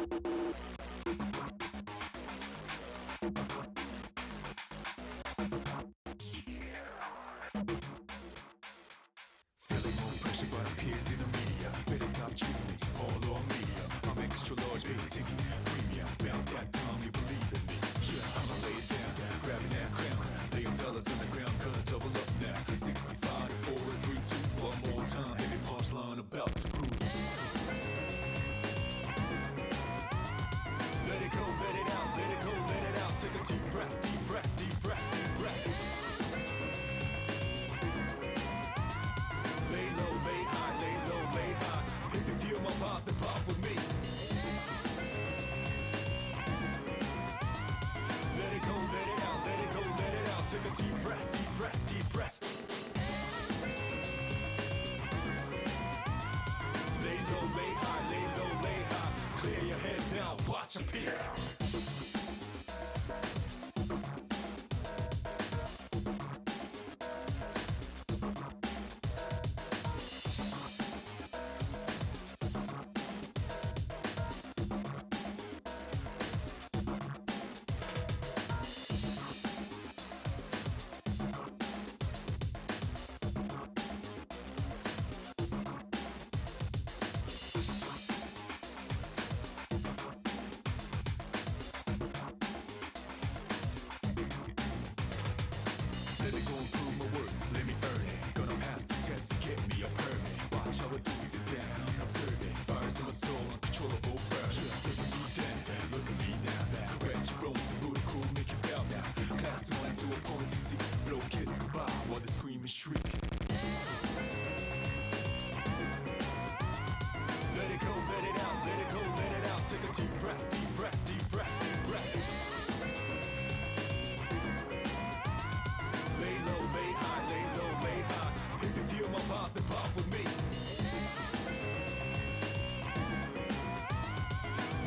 Feeling more pressure by peers in the media. Better stop treating me small or medium. I'm extra large, big ticket, premium. About that time you believe in me. Yeah, I'ma lay it down, grabbing that crown. Lay them dollars on the ground, gonna double up now. 65 to 4 and 3, 2, one more time. Heavy punchline about to cruise. Let it go, let it out, let it go, let it out. Take a deep breath, deep breath, deep breath, deep breath. Lay low, lay high, lay low, lay high. If you feel my vibes, then pop with me. Let it go, let it out, let it go, let it out. Take a deep breath, deep breath, deep breath. Lay low, lay high, lay low, lay high. Clear your heads now, watch a peek. Let it go and prove my worth, let me earn it. Gonna pass this test and get me a permit. Watch how I do, sit down, observe it. Fires in my soul, uncontrollable burn. Look at me then, look at me now. Correct your bones, the booty cool, make you bow now. Class one to a point to see. Blow kiss goodbye while they scream and shriek. Let it go, let it out, let it go, let it out. Take a deep breath, deep breath, deep breath, deep breath. Lay low, lay high, lay low, lay high. If you feel my vibes, then pop with me.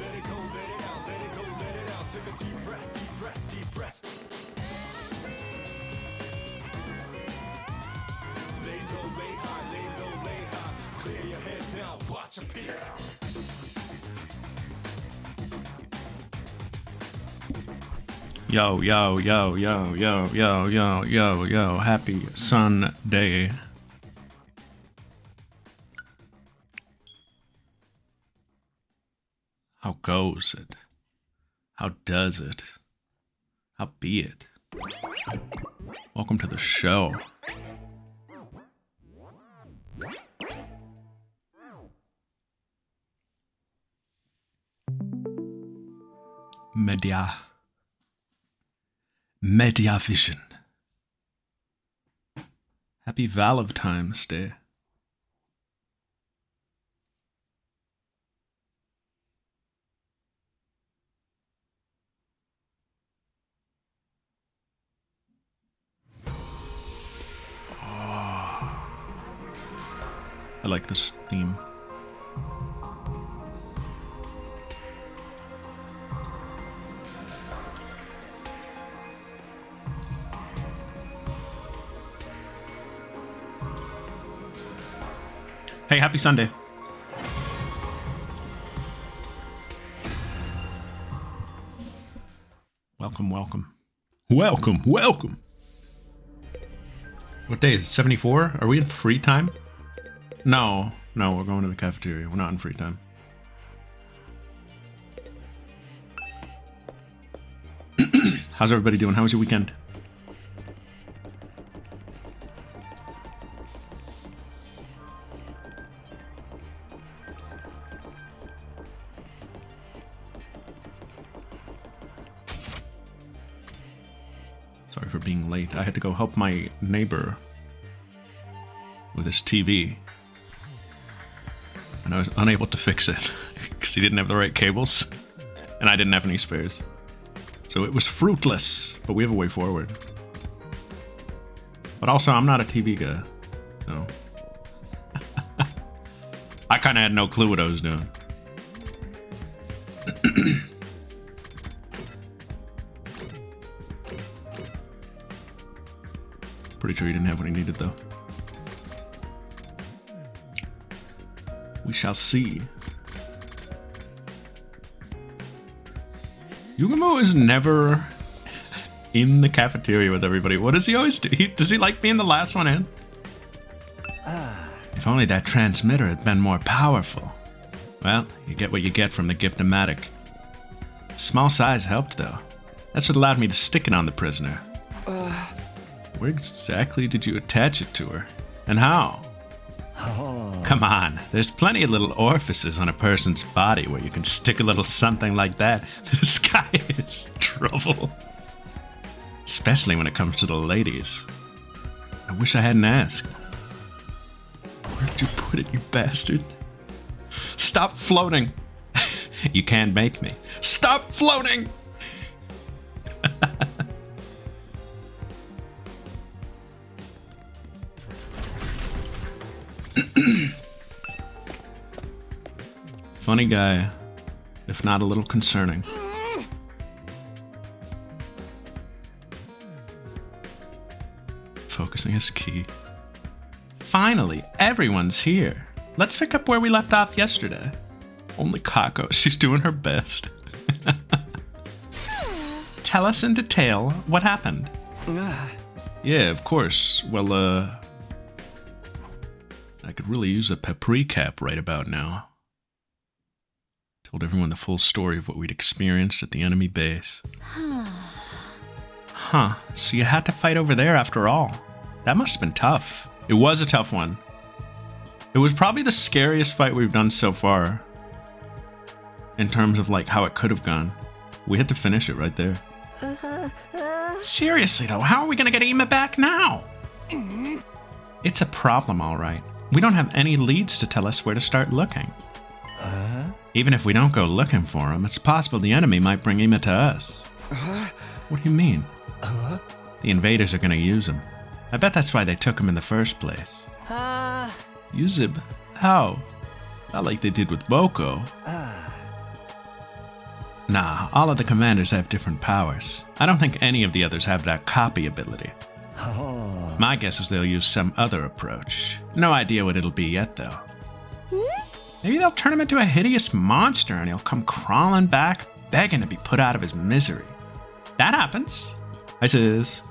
Let it go, let it out, let it go, let it out. Take a deep breath, deep breath, deep breath. Lay low, lay high, lay low, lay high. Clear your heads now, watch a peek. Yo, yo, yo, yo, yo, yo, yo, yo, yo. Happy Sunday. How goes it? How does it? How be it? Welcome to the show. Media Vision. Happy Valentine's Day. I like this theme. Hey, happy Sunday. Welcome, welcome. Welcome, welcome. What day is it? 74? Are we in free time? No, we're going to the cafeteria. We're not in free time. How's everybody doing? How was your weekend? Sorry for being late. I had to go help my neighbor with his TV. And I was unable to fix it because he didn't have the right cables and I didn't have any spares. So it was fruitless, but we have a way forward. But also, I'm not a TV guy, so I kind of had no clue what I was doing. Pretty sure he didn't have what he needed, though. We shall see. Yugamo is never in the cafeteria with everybody. What does he always do? Does he like being the last one in? If only that transmitter had been more powerful. Well, you get what you get from the Gift-O-Matic. Small size helped, though. That's what allowed me to stick it on the prisoner. Where exactly did you attach it to her? And how? Come on, there's plenty of little orifices on a person's body where you can stick a little something like that. This guy is trouble. Especially when it comes to the ladies. I wish I hadn't asked. Where'd you put it, you bastard? Stop floating! You can't make me. Stop floating! Funny guy, if not a little concerning. Focusing his key. Finally, everyone's here. Let's pick up where we left off yesterday. Only Kako, she's doing her best. Tell us in detail what happened. Yeah, of course. Well, I could really use a pep recap right about now. Told everyone the full story of what we'd experienced at the enemy base. Huh, so you had to fight over there after all. That must have been tough. It was a tough one. It was probably the scariest fight we've done so far. In terms of like how it could have gone. We had to finish it right there. Seriously though, how are we gonna get Ima back now? It's a problem, alright. We don't have any leads to tell us where to start looking. Even if we don't go looking for him, it's possible the enemy might bring Ima to us. What do you mean? The invaders are gonna use him. I bet that's why they took him in the first place. Use him? How? Not like they did with Boko. Nah, all of the commanders have different powers. I don't think any of the others have that copy ability. My guess is they'll use some other approach. No idea what it'll be yet, though. Maybe they'll turn him into a hideous monster and he'll come crawling back, begging to be put out of his misery. That happens. Hi, sis.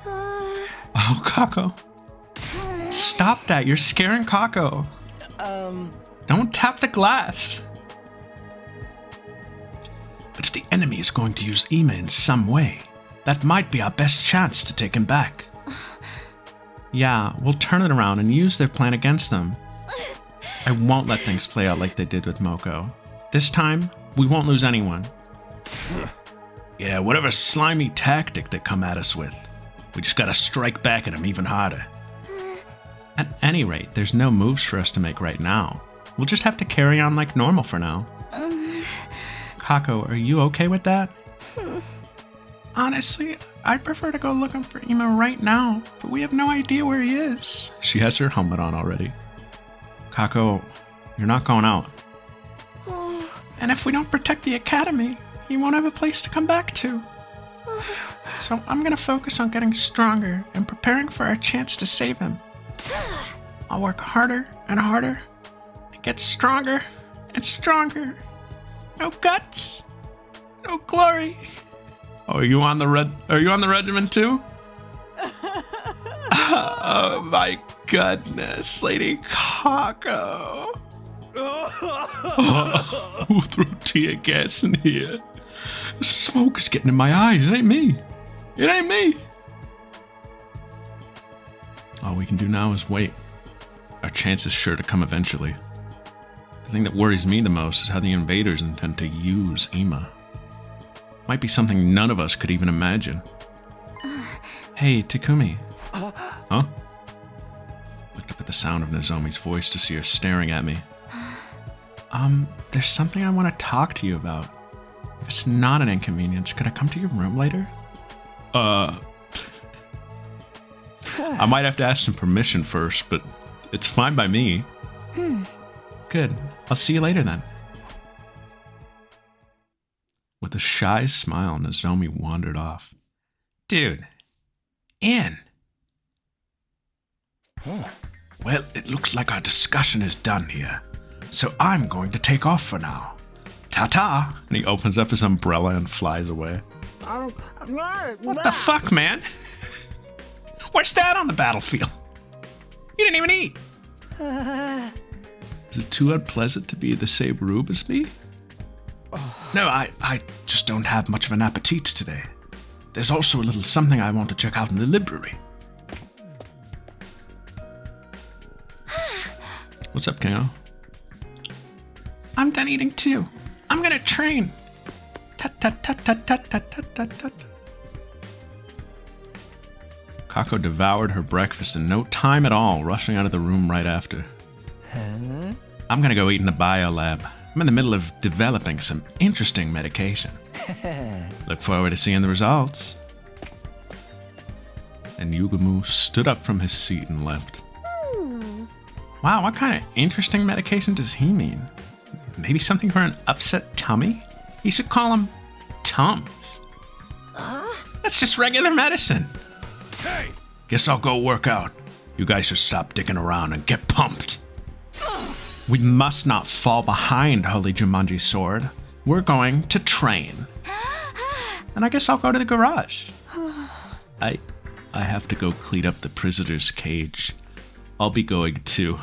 Oh, Kako. Stop that, you're scaring Kako. Don't tap the glass. But if the enemy is going to use Ima in some way, that might be our best chance to take him back. Yeah, we'll turn it around and use their plan against them. I won't let things play out like they did with Moko. This time, we won't lose anyone. Yeah, whatever slimy tactic they come at us with, we just gotta strike back at them even harder. At any rate, there's no moves for us to make right now. We'll just have to carry on like normal for now. Kako, are you okay with that? Honestly, I'd prefer to go looking for Ima right now, but we have no idea where he is. She has her helmet on already. Kako, you're not going out. And if we don't protect the academy, he won't have a place to come back to. So I'm gonna focus on getting stronger and preparing for our chance to save him. I'll work harder and harder and get stronger and stronger. No guts, no glory. Oh, are you on the regiment too? Oh my goodness, Lady Kako. Oh, who threw tear gas in here? The smoke is getting in my eyes. It ain't me. It ain't me. All we can do now is wait. Our chance is sure to come eventually. The thing that worries me the most is how the invaders intend to use Ima. Might be something none of us could even imagine. Hey, Takumi. Huh? Looked up at the sound of Nozomi's voice to see her staring at me. There's something I want to talk to you about. If it's not an inconvenience, could I come to your room later? I might have to ask some permission first, but it's fine by me. Good. I'll see you later then. With a shy smile, Nozomi wandered off. Dude, in. Well, it looks like our discussion is done here, so I'm going to take off for now. Ta-ta! And he opens up his umbrella and flies away. What the fuck, man? What's that on the battlefield? You didn't even eat! Is it too unpleasant to be the same room as me? No, I just don't have much of an appetite today. There's also a little something I want to check out in the library. What's up, Kingo? I'm done eating too. I'm gonna train. Tut tut tut tut tut tut tut tut tut. Kako devoured her breakfast in no time at all, rushing out of the room right after. Huh? I'm gonna go eat in the biolab. I'm in the middle of developing some interesting medication. Look forward to seeing the results. And Yugumu stood up from his seat and left. Wow, what kind of interesting medication does he mean? Maybe something for an upset tummy? You should call him Tums. That's just regular medicine. Hey! Guess I'll go work out. You guys should stop dicking around and get pumped. We must not fall behind, Holy Jumanji Sword. We're going to train. And I guess I'll go to the garage. I have to go clean up the prisoner's cage. I'll be going too.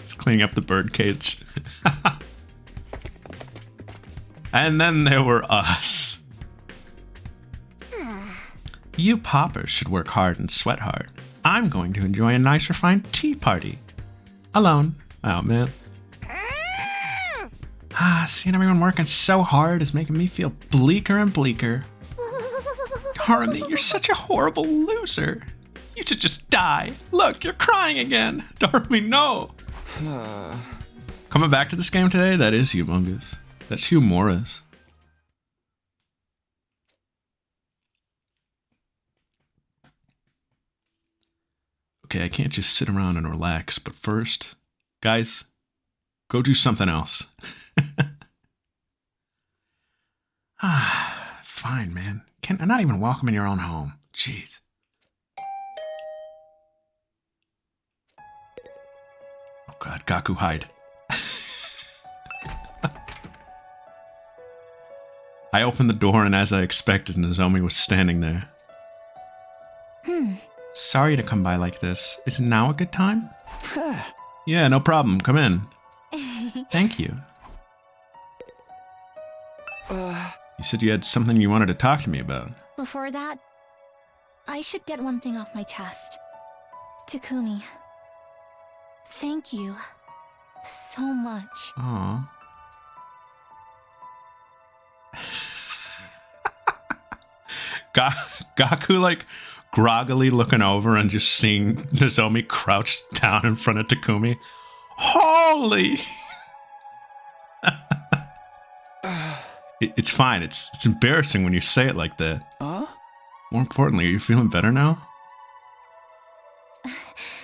He's cleaning up the bird cage. And then there were us. You poppers should work hard and sweat hard. I'm going to enjoy a nice refined tea party. Alone. Oh, man. Seeing everyone working so hard is making me feel bleaker and bleaker. Harmony, you're such a horrible loser. You should just die. Look, you're crying again. Darby, no. Coming back to this game today, that is humongous. That's humorous. Okay, I can't just sit around and relax, but first, guys, go do something else. Fine, man. I'm not even welcome in your own home. Jeez. Oh god, Gaku, hide. I opened the door, and as I expected, Nozomi was standing there. Sorry to come by like this. Is now a good time? Yeah, no problem. Come in. Thank you. You said you had something you wanted to talk to me about. Before that, I should get one thing off my chest. Takumi, thank you so much. Aww. Gaku, like, groggily looking over and just seeing Nozomi crouched down in front of Takumi. Holy! It's fine. It's embarrassing when you say it like that. More importantly, are you feeling better now?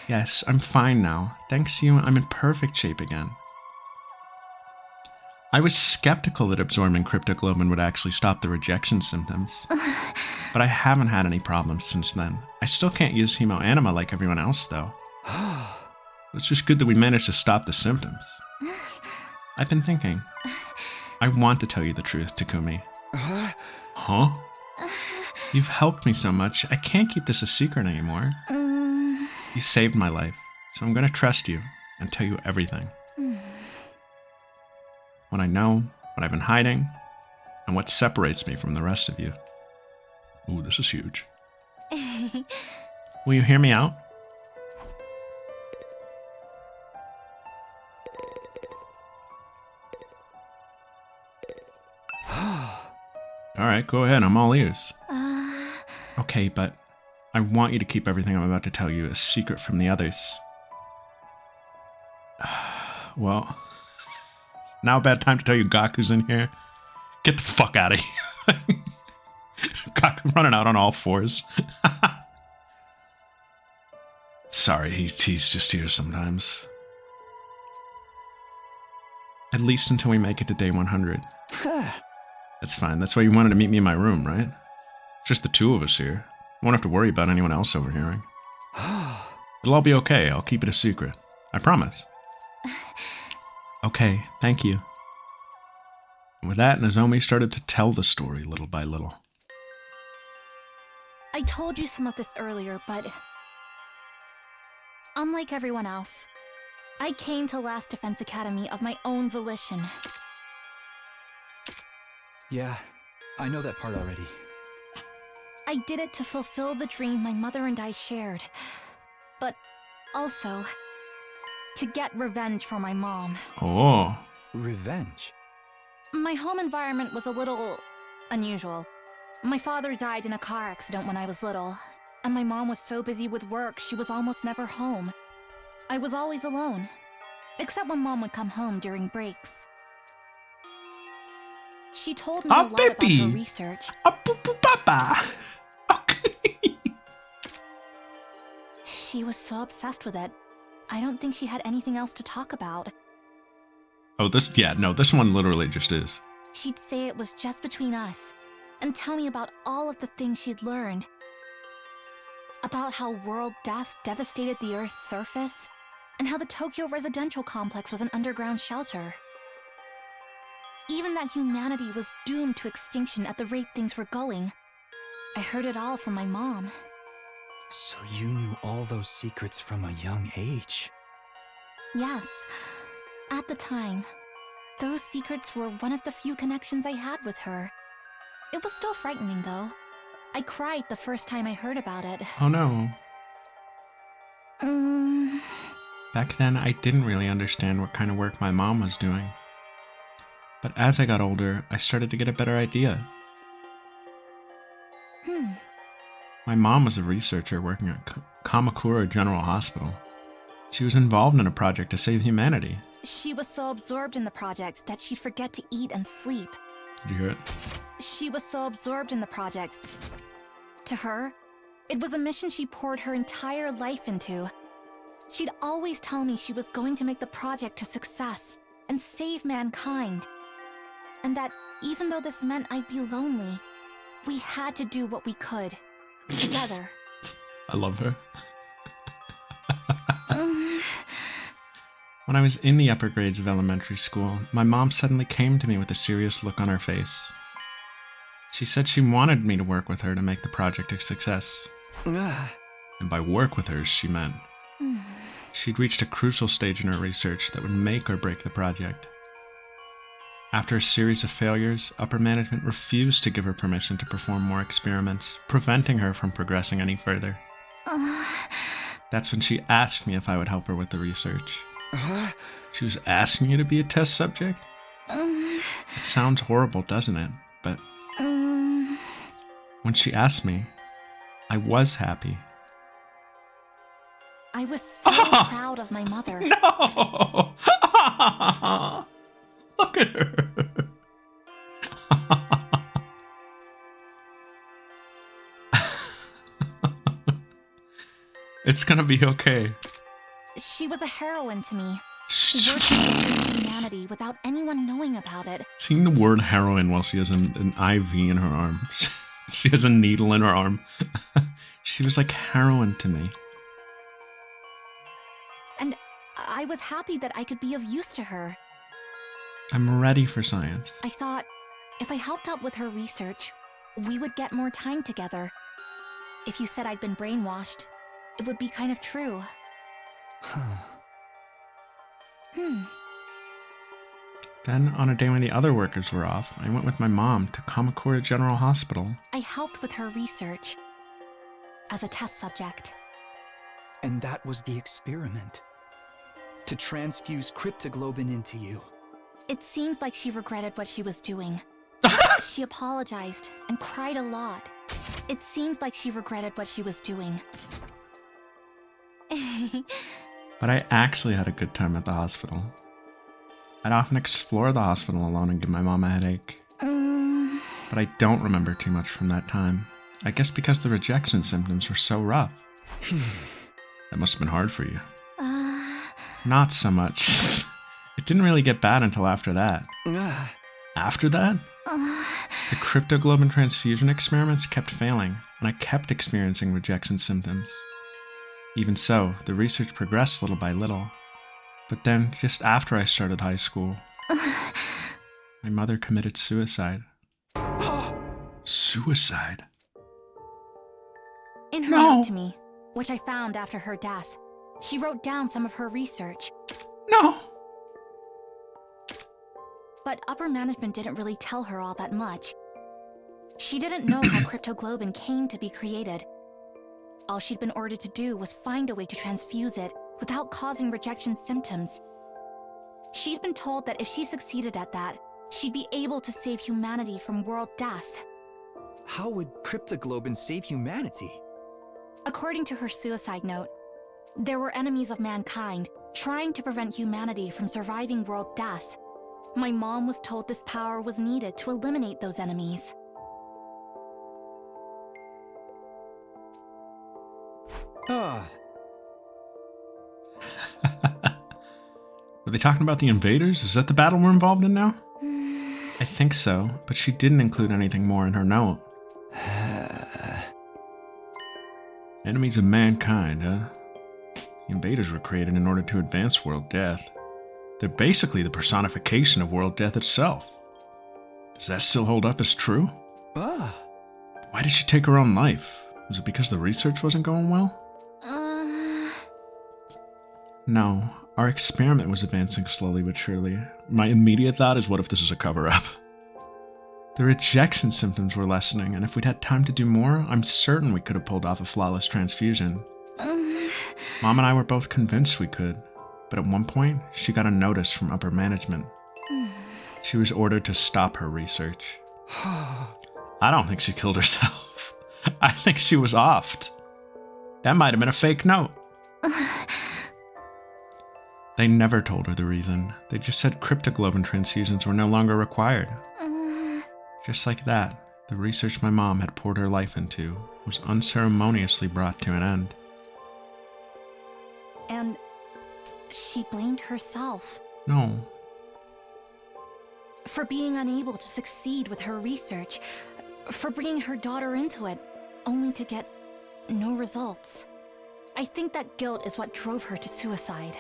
Yes, I'm fine now. Thanks to you, I'm in perfect shape again. I was skeptical that absorbing cryptoglobin would actually stop the rejection symptoms. But I haven't had any problems since then. I still can't use hemoanima like everyone else, though. It's just good that we managed to stop the symptoms. I've been thinking. I want to tell you the truth, Takumi. Huh? You've helped me so much, I can't keep this a secret anymore. You saved my life, so I'm gonna trust you and tell you everything. What I know, what I've been hiding, and what separates me from the rest of you. Ooh, this is huge. Will you hear me out? Alright, go ahead, I'm all ears. Okay, but I want you to keep everything I'm about to tell you a secret from the others. Well, now a bad time to tell you Gaku's in here. Get the fuck out of here. Gaku running out on all fours. Sorry, he's just here sometimes. At least until we make it to day 100. That's fine. That's why you wanted to meet me in my room, right? Just the two of us here. I won't have to worry about anyone else overhearing. It'll all be okay. I'll keep it a secret. I promise. Okay, thank you. With that, Nozomi started to tell the story little by little. I told you some of this earlier, but unlike everyone else, I came to Last Defense Academy of my own volition. Yeah, I know that part already. I did it to fulfill the dream my mother and I shared, but also to get revenge for my mom. Oh. Revenge? My home environment was a little unusual. My father died in a car accident when I was little, and my mom was so busy with work she was almost never home. I was always alone, except when Mom would come home during breaks. She told me a lot about her research. Okay. She was so obsessed with it, I don't think she had anything else to talk about. Oh, this one literally just is. She'd say it was just between us, and tell me about all of the things she'd learned. About how world death devastated the Earth's surface, and how the Tokyo residential complex was an underground shelter. Even that humanity was doomed to extinction at the rate things were going. I heard it all from my mom. So you knew all those secrets from a young age? Yes. At the time, those secrets were one of the few connections I had with her. It was still frightening, though. I cried the first time I heard about it. Oh no. Mm. Back then, I didn't really understand what kind of work my mom was doing. But as I got older, I started to get a better idea. My mom was a researcher working at Kamakura General Hospital. She was involved in a project to save humanity. She was so absorbed in the project that she'd forget to eat and sleep. Did you hear it? She was so absorbed in the project. To her, it was a mission she poured her entire life into. She'd always tell me she was going to make the project a success and save mankind. And that even though this meant I'd be lonely, we had to do what we could. Together. I love her. When I was in the upper grades of elementary school, my mom suddenly came to me with a serious look on her face. She said she wanted me to work with her to make the project a success. And by work with her, she meant she'd reached a crucial stage in her research that would make or break the project. After a series of failures, upper management refused to give her permission to perform more experiments, preventing her from progressing any further. That's when she asked me if I would help her with the research. She was asking you to be a test subject? It sounds horrible, doesn't it? But when she asked me, I was happy. I was so proud of my mother. No! Look at her. It's gonna be okay. She was a heroine to me. Working to save humanity without anyone knowing about it. Seeing the word heroin while she has an IV in her arm. She has a needle in her arm. She was like heroin to me. And I was happy that I could be of use to her. I'm ready for science. I thought, if I helped out with her research, we would get more time together. If you said I'd been brainwashed, it would be kind of true. Then, on a day when the other workers were off, I went with my mom to Kamakura General Hospital. I helped with her research as a test subject. And that was the experiment. To transfuse cryptoglobin into you. It seems like she regretted what she was doing. She apologized and cried a lot. It seems like she regretted what she was doing. But I actually had a good time at the hospital. I'd often explore the hospital alone and give my mom a headache. But I don't remember too much from that time. I guess because the rejection symptoms were so rough. That must have been hard for you. Not so much. It didn't really get bad until after that. After that? The cryptoglobin transfusion experiments kept failing, and I kept experiencing rejection symptoms. Even so, the research progressed little by little. But then, just after I started high school, My mother committed suicide. Suicide? In her No. note to me, which I found after her death, she wrote down some of her research. No! But upper management didn't really tell her all that much. She didn't know how cryptoglobin came to be created. All she'd been ordered to do was find a way to transfuse it without causing rejection symptoms. She'd been told that if she succeeded at that, she'd be able to save humanity from world death. How would cryptoglobin save humanity? According to her suicide note, there were enemies of mankind trying to prevent humanity from surviving world death. My mom was told this power was needed to eliminate those enemies. Ah, Were they talking about the invaders? Is that the battle we're involved in now? I think so, but she didn't include anything more in her note. Enemies of mankind, huh? The invaders were created in order to advance world death. They're basically the personification of world death itself. Does that still hold up as true? Why did she take her own life? Was it because the research wasn't going well? No, our experiment was advancing slowly but surely. My immediate thought is, what if this is a cover-up? The rejection symptoms were lessening, and if we'd had time to do more, I'm certain we could have pulled off a flawless transfusion. Mom and I were both convinced we could, but at one point, she got a notice from upper management. She was ordered to stop her research. I don't think she killed herself. I think she was offed. That might have been a fake note. They never told her the reason. They just said cryptoglobin transfusions were no longer required. Just like that, the research my mom had poured her life into was unceremoniously brought to an end. And she blamed herself No, for being unable to succeed with her research, for bringing her daughter into it, only to get no results. I think that guilt is what drove her to suicide.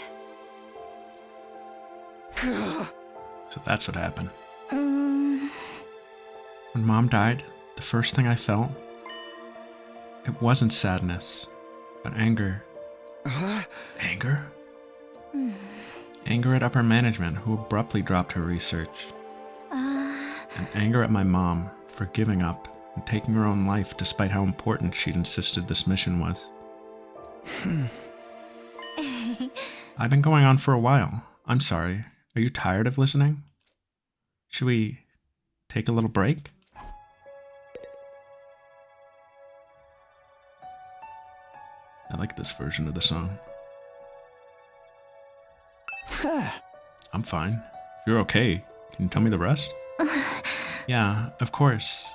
so that's what happened. When Mom died, the first thing I felt, it wasn't sadness, but anger. Anger? Anger at upper management, who abruptly dropped her research. And anger at my mom for giving up and taking her own life despite how important she'd insisted this mission was. I've been going on for a while. I'm sorry. Are you tired of listening? Should we take a little break? I like this version of the song. I'm fine. If you're okay, can you tell me the rest? Yeah, of course.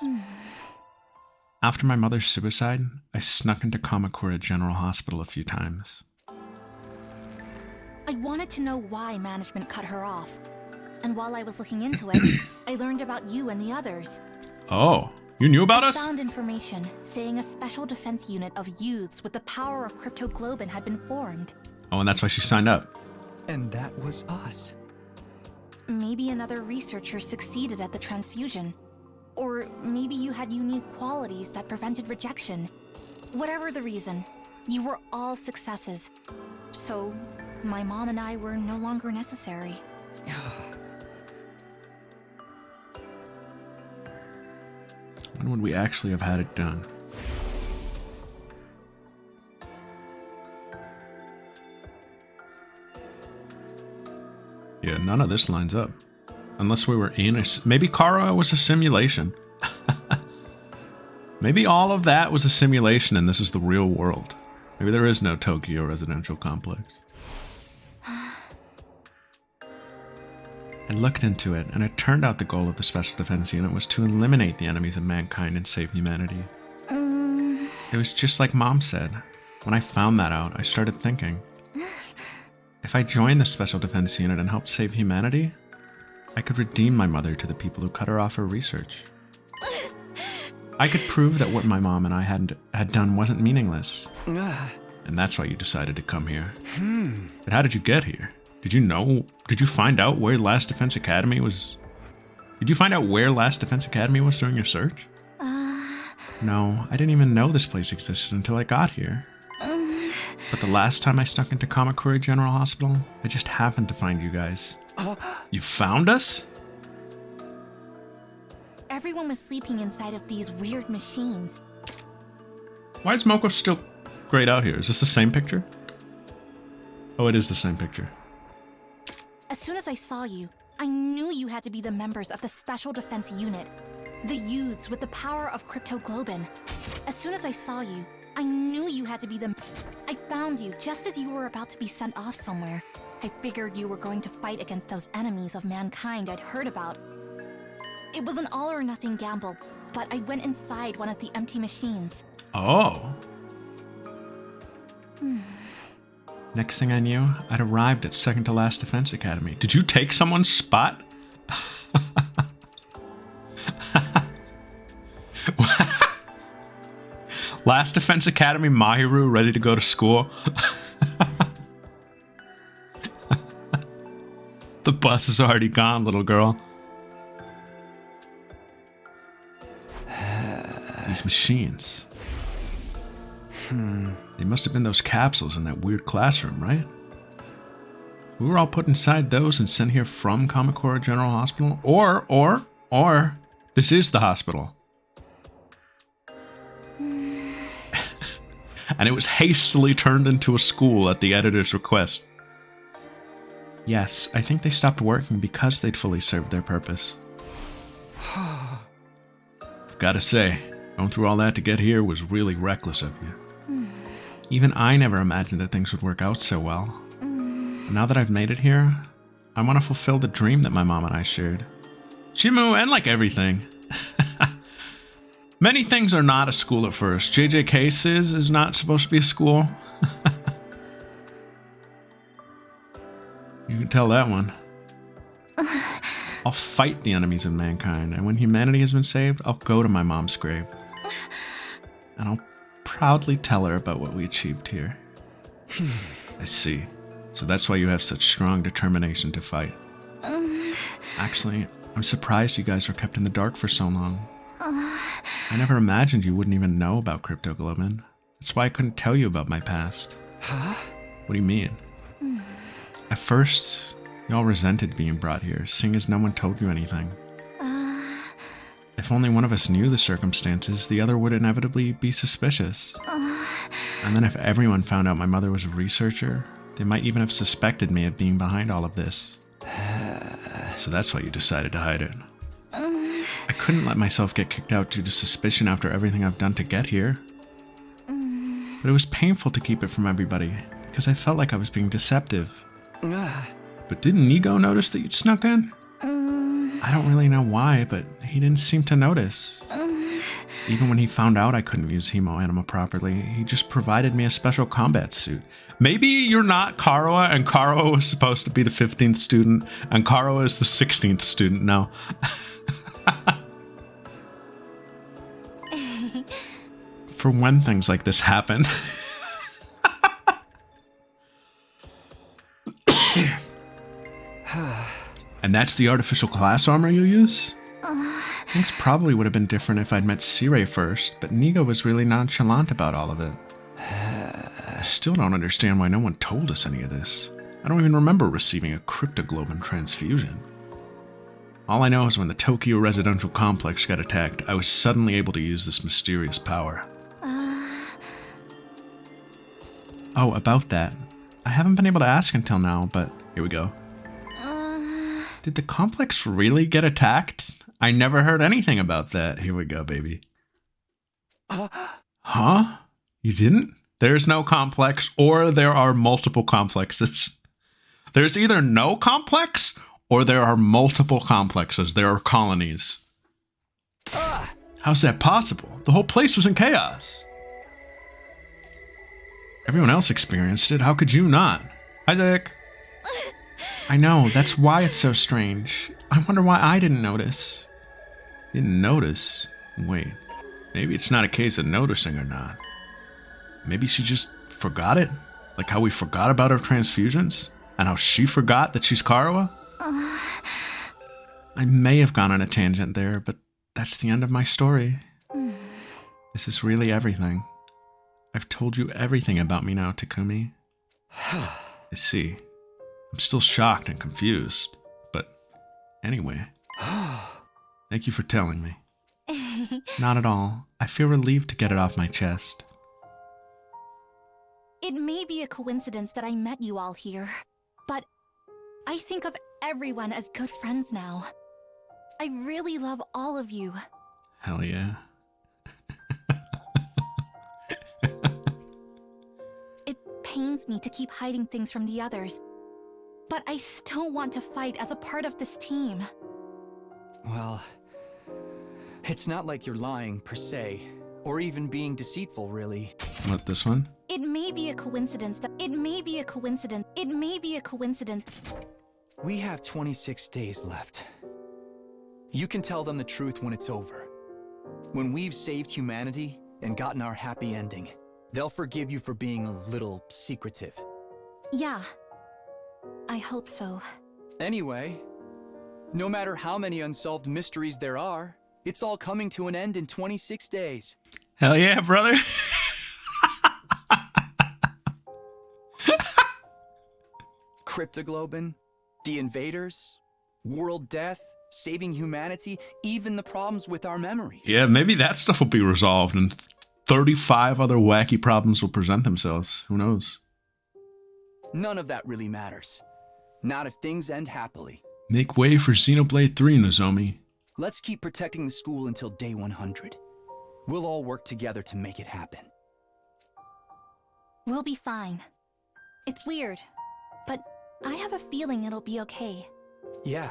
After my mother's suicide, I snuck into Kamakura General Hospital a few times. I wanted to know why management cut her off. And while I was looking into it, I learned about you and the others. Oh, you knew about I us? found information saying a special defense unit of youths with the power of cryptoglobin had been formed. Oh, and that's why she signed up. and that was us. Maybe another researcher succeeded at the transfusion. Or maybe you had unique qualities that prevented rejection. Whatever the reason, you were all successes. So, my mom and I were no longer necessary. When would we actually have had it done? Yeah, none of this lines up. Unless we were in a... Maybe Kara was a simulation. Maybe all of that was a simulation and this is the real world. Maybe there is no Tokyo residential complex. I looked into it, and it turned out the goal of the Special Defense Unit was to eliminate the enemies of mankind and save humanity. It was just like Mom said. When I found that out, I started thinking, if I joined the Special Defense Unit and helped save humanity, I could redeem my mother to the people who cut her off her research. I could prove that what my mom and I had done wasn't meaningless. And that's why you decided to come here. But how did you get here? Did you know? Did you find out where Last Defense Academy was Did you find out where Last Defense Academy was during your search? No, I didn't even know this place existed until I got here. But the last time I snuck into Kamakura General Hospital, I just happened to find you guys. You found us? Everyone was sleeping inside of these weird machines. Why is Moko still grayed out here? Is this the same picture? Oh, it is the same picture. As soon as I saw you, I knew you had to be the members of the Special Defense Unit. The youths with the power of Cryptoglobin. As soon as I saw you, I knew you had to be them. I found you just as you were about to be sent off somewhere. I figured you were going to fight against those enemies of mankind I'd heard about. It was an all-or-nothing gamble, but I went inside one of the empty machines. Oh. Next thing I knew, I'd arrived at Second to Last Defense Academy. Did you take someone's spot? Last Defense Academy Mahiru ready to go to school? The bus is already gone, little girl. These machines. They must have been those capsules in that weird classroom, right? We were all put inside those and sent here from Kamakura General Hospital? Or, this is the hospital. And it was hastily turned into a school at the editor's request. Yes, I think they stopped working because they'd fully served their purpose. I've gotta say, going through all that to get here was really reckless of you. Even I never imagined that things would work out so well. Now that I've made it here, I want to fulfill the dream that my mom and I shared. Shimu, and like everything. Many things are not a school at first. JJK is not supposed to be a school. You can tell that one. I'll fight the enemies of mankind, and when humanity has been saved, I'll go to my mom's grave. And I'll proudly tell her about what we achieved here. I see. So that's why you have such strong determination to fight. Actually, I'm surprised you guys were kept in the dark for so long. I never imagined you wouldn't even know about Cryptoglobin. That's why I couldn't tell you about my past. Huh? What do you mean? At first, y'all resented being brought here, seeing as no one told you anything. If only one of us knew the circumstances, the other would inevitably be suspicious. And then if everyone found out my mother was a researcher, they might even have suspected me of being behind all of this. So that's why you decided to hide it. I couldn't let myself get kicked out due to suspicion after everything I've done to get here. But it was painful to keep it from everybody, because I felt like I was being deceptive. But didn't Nigo notice that you'd snuck in? I don't really know why, but he didn't seem to notice. Even when he found out I couldn't use Hemo Anima properly, he just provided me a special combat suit. Maybe you're not Karawa, and Karawa was supposed to be the 15th student, and Karawa is the 16th student now. For when things like this happen. And that's the artificial class armor you use? Things probably would have been different if I'd met Sirei first, but Nigo was really nonchalant about all of it. I still don't understand why no one told us any of this. I don't even remember receiving a Cryptoglobin transfusion. All I know is when the Tokyo residential complex got attacked, I was suddenly able to use this mysterious power. Oh, about that. I haven't been able to ask until now, but here we go. Did the complex really get attacked? I never heard anything about that. Here we go, baby. Huh? You didn't? There's no complex, or there are multiple complexes. There's either no complex, or there are multiple complexes. There are colonies. How's that possible? The whole place was in chaos. Everyone else experienced it. How could you not? Isaac! I know, that's why it's so strange. I wonder why I didn't notice. Didn't notice? Wait, maybe it's not a case of noticing or not. Maybe she just forgot it? Like how we forgot about her transfusions? And how she forgot that she's Karawa? I may have gone on a tangent there, but that's the end of my story. This is really everything. I've told you everything about me now, Takumi. I see. I'm still shocked and confused, but anyway. Thank you for telling me. Not at all. I feel relieved to get it off my chest. It may be a coincidence that I met you all here, but I think of everyone as good friends now. I really love all of you. Hell yeah. It pains me to keep hiding things from the others, but I still want to fight as a part of this team. Well, it's not like you're lying, per se, or even being deceitful, really. What, this one? It may be a coincidence that it may be a coincidence. We have 26 days left. You can tell them the truth when it's over. When we've saved humanity and gotten our happy ending, they'll forgive you for being a little secretive. Yeah, I hope so. Anyway, no matter how many unsolved mysteries there are, it's all coming to an end in 26 days. Hell yeah, brother. Cryptoglobin, the invaders, world death, saving humanity, even the problems with our memories. Yeah, maybe that stuff will be resolved and 35 other wacky problems will present themselves. Who knows? None of that really matters. Not if things end happily. Make way for Xenoblade 3, Nozomi. Let's keep protecting the school until day 100. We'll all work together to make it happen. We'll be fine. It's weird, but I have a feeling it'll be okay. Yeah,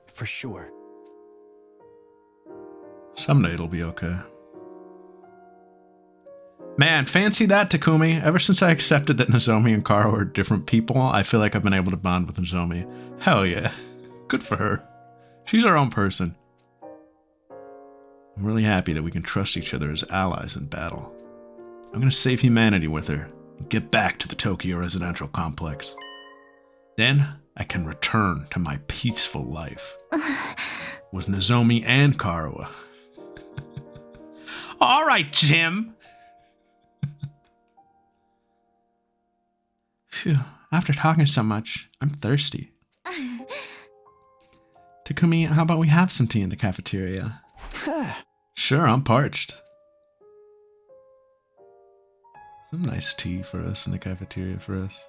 for sure. Someday it'll be okay. Man, fancy that, Takumi. Ever since I accepted that Nozomi and Karo are different people, I feel like I've been able to bond with Nozomi. Hell yeah. Good for her. She's our own person. I'm really happy that we can trust each other as allies in battle. I'm gonna save humanity with her and get back to the Tokyo residential complex. Then I can return to my peaceful life with Nozomi and Karawa. All right, Jim. Phew, after talking so much, I'm thirsty. Takumi, how about we have some tea in the cafeteria? Sure, I'm parched. Some nice tea for us in the cafeteria for us.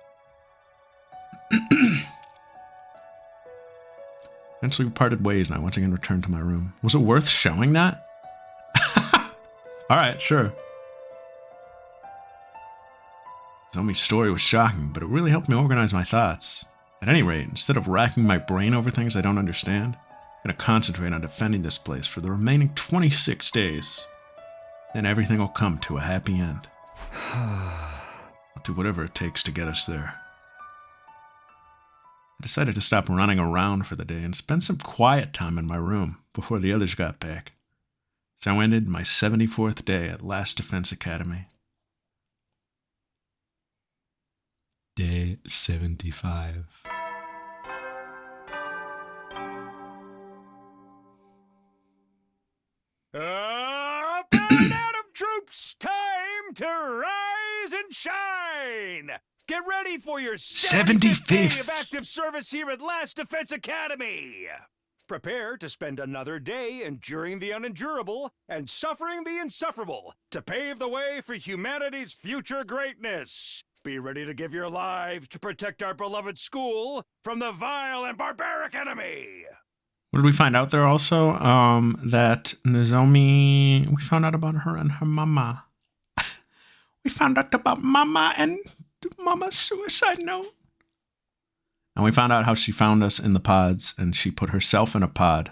Eventually we parted ways and I once again returned to my room. Was it worth showing that? Alright, sure. Zomi's story was shocking, but it really helped me organize my thoughts. At any rate, instead of racking my brain over things I don't understand, I'm going to concentrate on defending this place for the remaining 26 days. Then everything will come to a happy end. I'll do whatever it takes to get us there. I decided to stop running around for the day and spend some quiet time in my room before the others got back. So I ended my 74th day at Last Defense Academy. Day 75. Up and Atom troops, time to rise and shine! Get ready for your 75th day of active service here at Last Defense Academy! Prepare to spend another day enduring the unendurable and suffering the insufferable to pave the way for humanity's future greatness. Be ready to give your lives to protect our beloved school from the vile and barbaric enemy! What did we find out there also? That Nozomi... We found out about her and her mama. We found out about mama and mama's suicide note. And we found out how she found us in the pods and she put herself in a pod.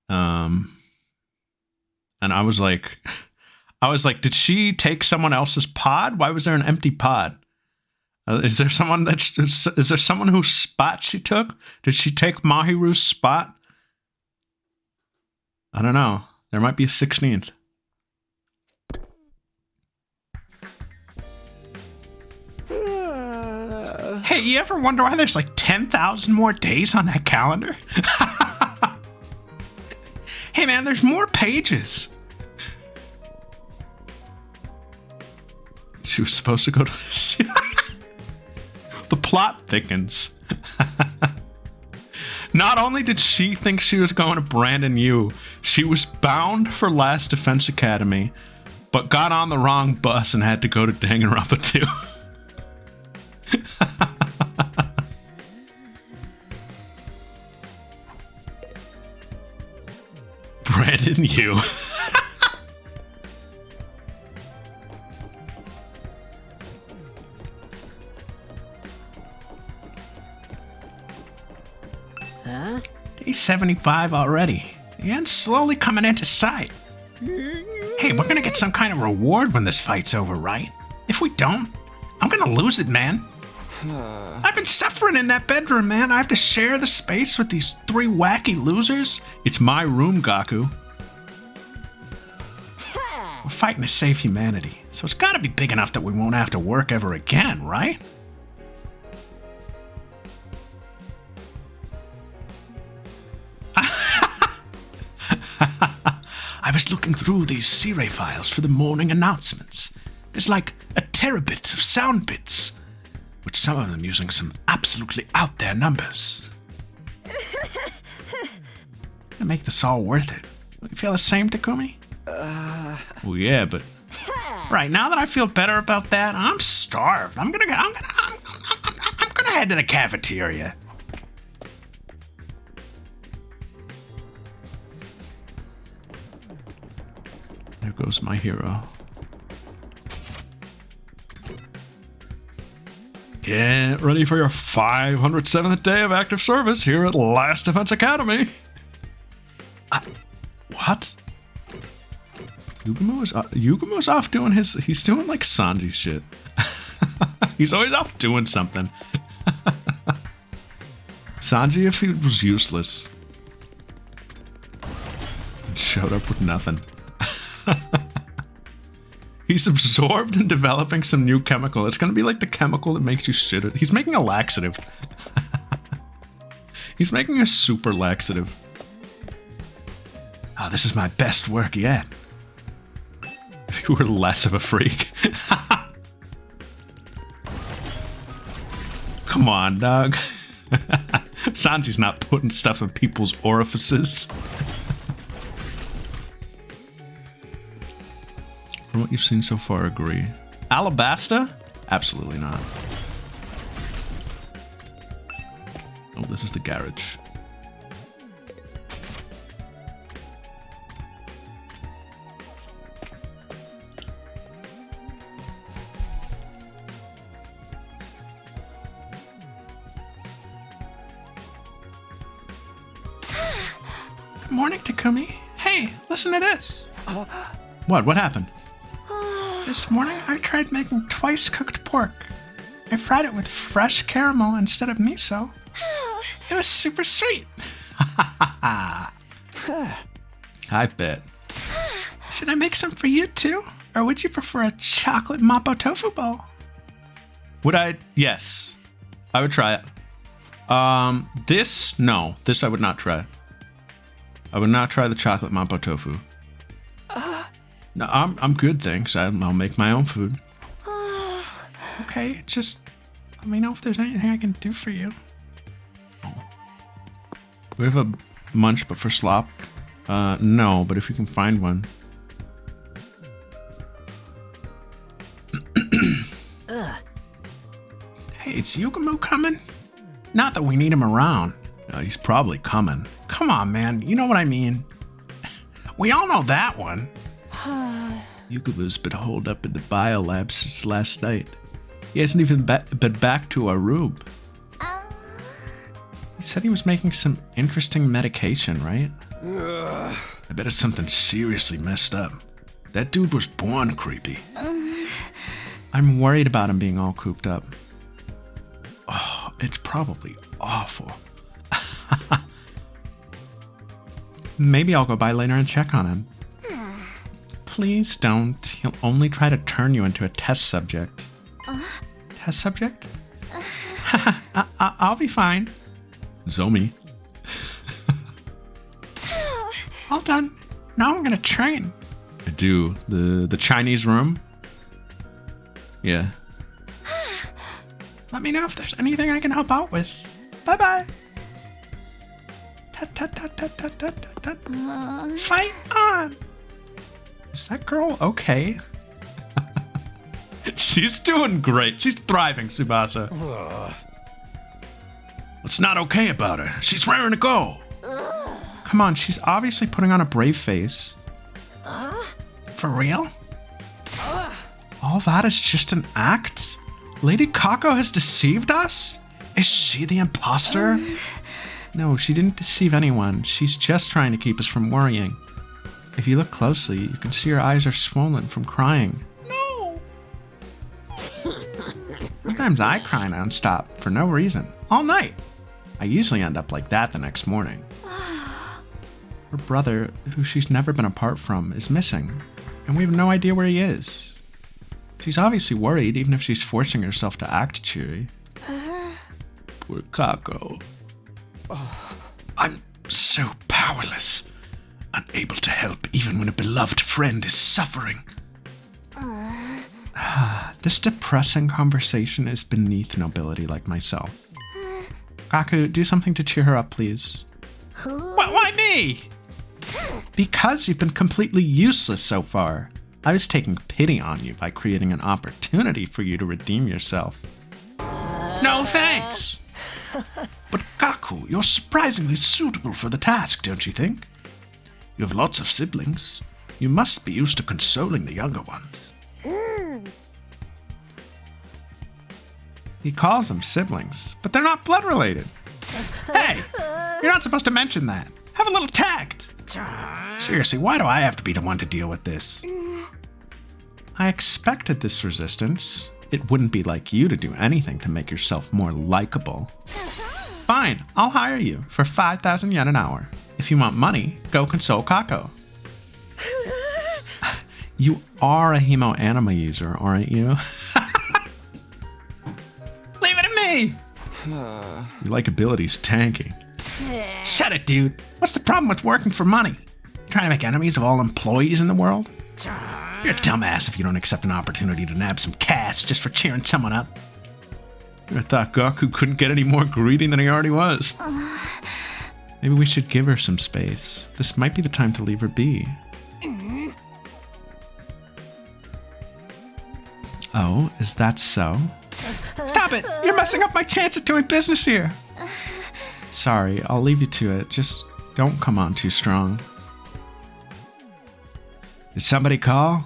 And I was like, did she take someone else's pod? Why was there an empty pod? Is there someone whose spot she took? Did she take Mahiru's spot? I don't know. There might be a 16th. Hey Hey, you ever wonder why there's like 10,000 more days on that calendar? Hey man, there's more pages. She was supposed to go to the plot thickens. Not only did she think she was going to Brandon U, she was bound for Last Defense Academy, but got on the wrong bus and had to go to Danganronpa 2. Brandon U. Day 75 already. The end's slowly coming into sight. Hey, we're gonna get some kind of reward when this fight's over, right? If we don't, I'm gonna lose it, man. I've been suffering in that bedroom, man. I have to share the space with these 3 wacky losers. It's my room, Gaku. We're fighting to save humanity, so it's gotta be big enough that we won't have to work ever again, right? I was looking through these C-Ray files for the morning announcements. There's like a terabit of sound bits, with some of them using some absolutely out there numbers. To make this all worth it. You feel the same, Takumi? Well, yeah, but right now that I feel better about that, I'm starved. I'm gonna head to the cafeteria. There goes my hero. Get ready for your 507th day of active service here at Last Defense Academy. What? Yugumo's off doing he's doing like Sanji shit. He's always off doing something. Sanji, if he was useless, showed up with nothing. He's absorbed in developing some new chemical. It's gonna be like the chemical that makes you shit it. He's making a laxative. He's making a super laxative. Oh, this is my best work yet. If you were less of a freak. Come on, dog. Sanji's not putting stuff in people's orifices. From what you've seen so far, agree. Alabasta? Absolutely not. Oh, this is the garage. Good morning, Takumi. Hey, listen to this. What? What happened? This morning, I tried making twice-cooked pork. I fried it with fresh caramel instead of miso. It was super sweet. I bet. Should I make some for you too? Or would you prefer a chocolate mapo tofu bowl? Would I? Yes. I would try it. No. This I would not try. I would not try the chocolate mapo tofu. No, I'm good, thanks. I'll make my own food. Okay, just let me know if there's anything I can do for you. Oh. We have a munch, but for slop? No, but if you can find one. Hey, it's Yugumo coming? Not that we need him around. He's probably coming. Come on, man. You know what I mean. We all know that one. Yugumo's been holed up in the biolab since last night. He hasn't even been back to our room. He said he was making some interesting medication, right? I bet it's something seriously messed up. That dude was born creepy. I'm worried about him being all cooped up. Oh, it's probably awful. Maybe I'll go by later and check on him. Please don't. He'll only try to turn you into a test subject. Test subject? I'll be fine. Zomi. All done. Now I'm gonna train. I do. The Chinese room? Yeah. Let me know if there's anything I can help out with. Bye-bye. Tut, tut, tut, tut, tut, tut, tut, tut. Fight on! Is that girl okay? She's doing great. She's thriving, Tsubasa. What's not okay about her? She's raring to go. Come on, she's obviously putting on a brave face. For real? All that is just an act? Lady Kako has deceived us? Is she the imposter? No, she didn't deceive anyone. She's just trying to keep us from worrying. If you look closely, you can see her eyes are swollen from crying. No! Sometimes I cry nonstop for no reason. All night. I usually end up like that the next morning. Her brother, who she's never been apart from, is missing, and we have no idea where he is. She's obviously worried, even if she's forcing herself to act cheery. Poor Kako. I'm so powerless, unable to help even when a beloved friend is suffering. This depressing conversation is beneath nobility like myself. Kaku, do something to cheer her up, please. Why me? Because you've been completely useless so far. I was taking pity on you by creating an opportunity for you to redeem yourself. No thanks! But Kaku, you're surprisingly suitable for the task, don't you think? You have lots of siblings. You must be used to consoling the younger ones. He calls them siblings, but they're not blood related. Hey, you're not supposed to mention that. Have a little tact. Seriously, why do I have to be the one to deal with this? I expected this resistance. It wouldn't be like you to do anything to make yourself more likable. Fine, I'll hire you for 5,000 yen an hour. If you want money, go console Kako. You are a Hemo Anima user, aren't you? Leave it to me! Your likability's tanking. Shut it, dude. What's the problem with working for money? Trying to make enemies of all employees in the world? You're a dumbass if you don't accept an opportunity to nab some cash just for cheering someone up. I thought Goku couldn't get any more greedy than he already was. Maybe we should give her some space. This might be the time to leave her be. Oh, is that so? Stop it! You're messing up my chance at doing business here! Sorry, I'll leave you to it. Just don't come on too strong. Did somebody call?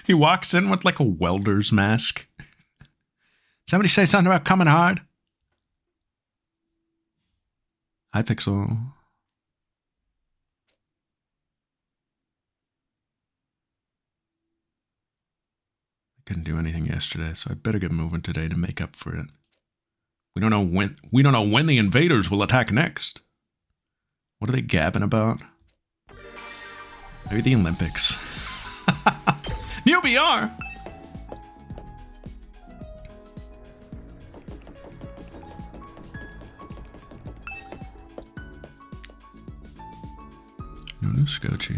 He walks in with like a welder's mask. Somebody say something about coming hard? Hi, Pixel. I couldn't do anything yesterday, so I better get moving today to make up for it. We don't know when the invaders will attack next. What are they gabbing about? Maybe the Olympics. New BR! Nuno Scotchy.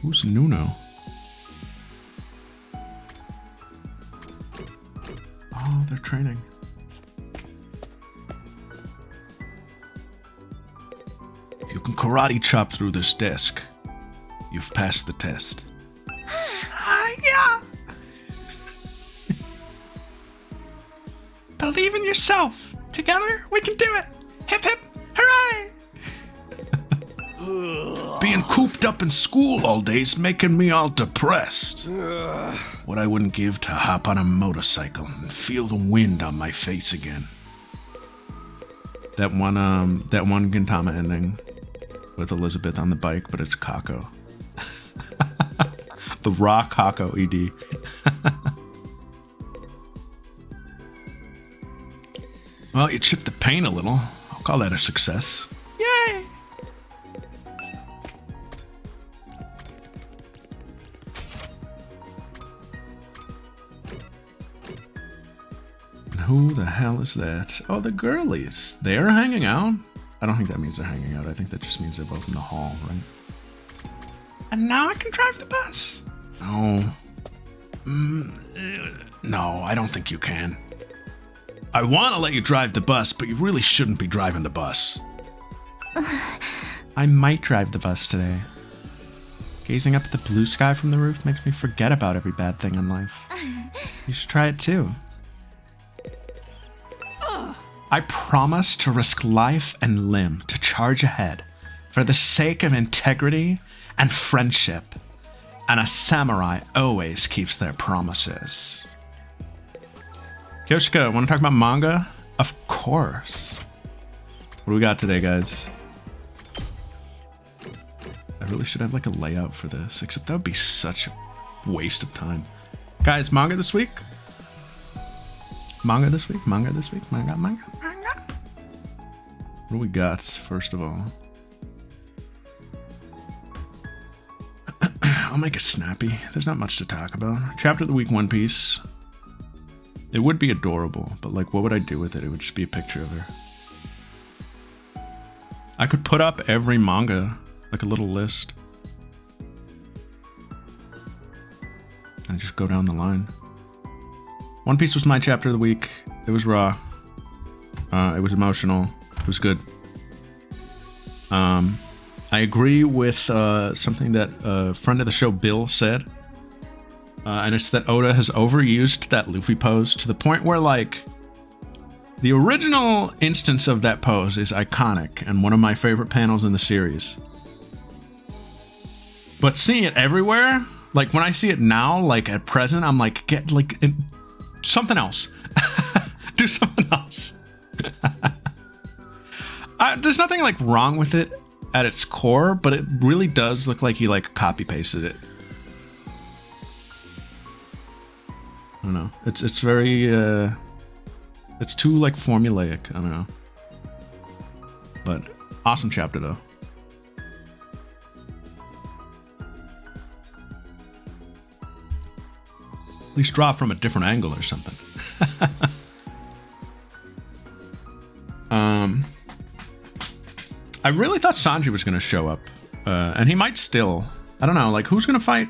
Who's Nuno? Oh, they're training. You can karate chop through this desk. You've passed the test. Yeah. Believe in yourself. Together, we can do it. Hip hip, hooray! Being cooped up in school all day's making me all depressed. What I wouldn't give to hop on a motorcycle and feel the wind on my face again. That one Gintama ending with Elizabeth on the bike, but it's Kako. The raw Kako ED. Well, you chipped the paint a little. I'll call that a success. Yay! who the hell is that? Oh, the girlies. They're hanging out? I don't think that means they're hanging out. I think that just means they're both in the hall, right? And now I can drive the bus. No. No, I don't think you can. I want to let you drive the bus, but you really shouldn't be driving the bus. I might drive the bus today. Gazing up at the blue sky from the roof makes me forget about every bad thing in life. You should try it too. I promise to risk life and limb to charge ahead for the sake of integrity and friendship. And a samurai always keeps their promises. Kyoshika, want to talk about manga? Of course. What do we got today, guys? I really should have like a layout for this, except that would be such a waste of time. Guys, manga this week? Manga this week? Manga this week? Manga. What do we got, first of all? I'll make it snappy. There's not much to talk about. Chapter of the week, One Piece. It would be adorable, but like, what would I do with it? It would just be a picture of her. I could put up every manga, like a little list. And just go down the line. One Piece was my chapter of the week. It was raw. It was emotional. It was good. I agree with something that a friend of the show, Bill, said. And it's that Oda has overused that Luffy pose to the point where, like, the original instance of that pose is iconic and one of my favorite panels in the series. But seeing it everywhere, like when I see it now, like at present, I'm like, get like something else. Do something else. There's nothing like wrong with it at its core, but it really does look like he like copy pasted it. I don't know. It's very it's too like formulaic. I don't know. But awesome chapter though. At least draw from a different angle or something. I really thought Sanji was going to show up. And he might still. I don't know, like, who's going to fight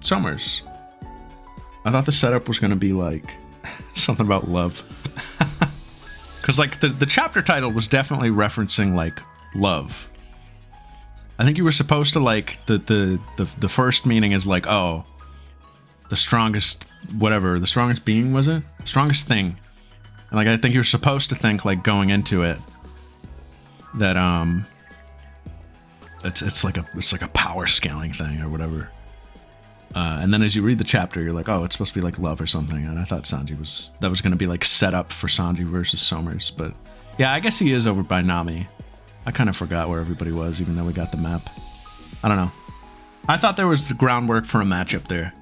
Somers? I thought the setup was going to be, like, something about love. Because, like, the chapter title was definitely referencing, like, love. I think you were supposed to, like, the first meaning is, like, oh, the strongest, whatever, the strongest being, was it? Strongest thing. And, like, I think you're supposed to think, like, going into it, that it's like a power scaling thing or whatever. And then as you read the chapter, you're like, oh, it's supposed to be like love or something. And I thought that was going to be like set up for Sanji versus Somers. But yeah, I guess he is over by Nami. I kind of forgot where everybody was, even though we got the map. I don't know. I thought there was the groundwork for a matchup there.